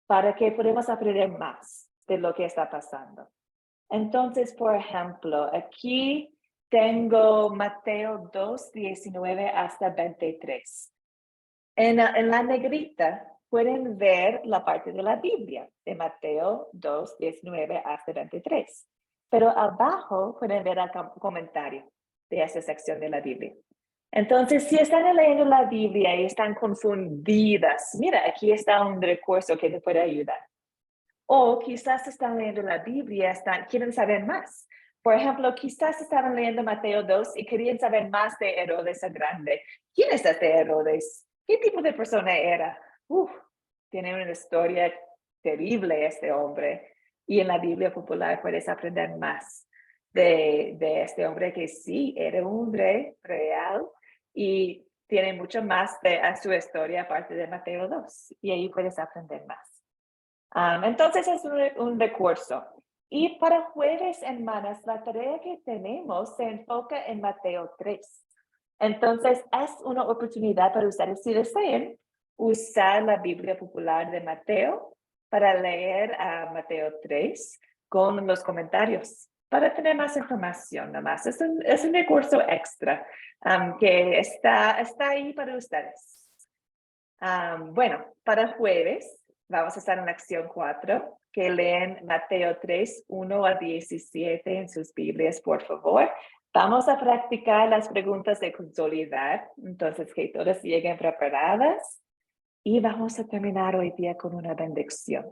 para que podamos aprender más de lo que está pasando. Entonces, por ejemplo, aquí tengo Mateo 2, 19 hasta 23. En la negrita pueden ver la parte de la Biblia de Mateo 2, 19 hasta 23. Pero abajo pueden ver el comentario de esa sección de la Biblia. Entonces, si están leyendo la Biblia y están confundidas, mira, aquí está un recurso que te puede ayudar. O quizás están leyendo la Biblia, quieren saber más. Por ejemplo, quizás estaban leyendo Mateo 2 y querían saber más de Herodes el Grande. ¿Quién es este Herodes? ¿Qué tipo de persona era? Tiene una historia terrible este hombre. Y en la Biblia popular puedes aprender más de este hombre que sí era un hombre real y tiene mucho más de su historia aparte de Mateo 2. Y ahí puedes aprender más. Entonces es un recurso. Y para jueves, hermanas, la tarea que tenemos se enfoca en Mateo 3. Entonces es una oportunidad para ustedes, si desean, usar la Biblia popular de Mateo para leer a Mateo 3 con los comentarios, para tener más información nomás. Es un recurso extra que está ahí para ustedes. Bueno, para jueves vamos a estar en la acción 4, que leen Mateo 3, 1 a 17 en sus Biblias, por favor. Vamos a practicar las preguntas de consolidar, entonces que todas lleguen preparadas. Y vamos a terminar hoy día con una bendición.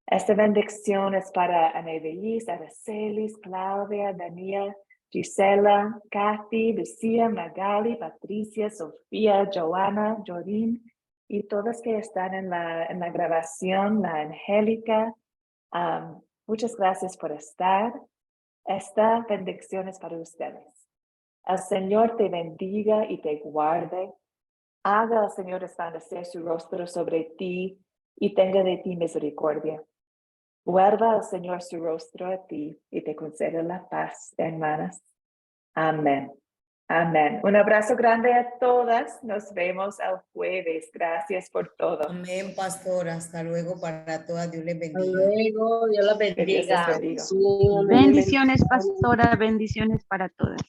Esta bendición es para Anabelis, Aracelis, Claudia, Daniel, Gisela, Kathy, Lucía, Magali, Patricia, Sofía, Joana, Jorín, y todas que están en la grabación, la Angélica. Muchas gracias por estar. Esta bendición es para ustedes. El Señor te bendiga y te guarde. Haga al Señor resplandecer su rostro sobre ti y tenga de ti misericordia. Vuelva al Señor su rostro a ti y te conceda la paz, hermanas. Amén. Amén. Un abrazo grande a todas. Nos vemos el jueves. Gracias por todo. Amén, pastor. Hasta luego para todas. Dios les Hasta bendiga. luego, Dios los Que Dios les bendiga. bendiga. Bendiciones, pastora, bendiciones para todas.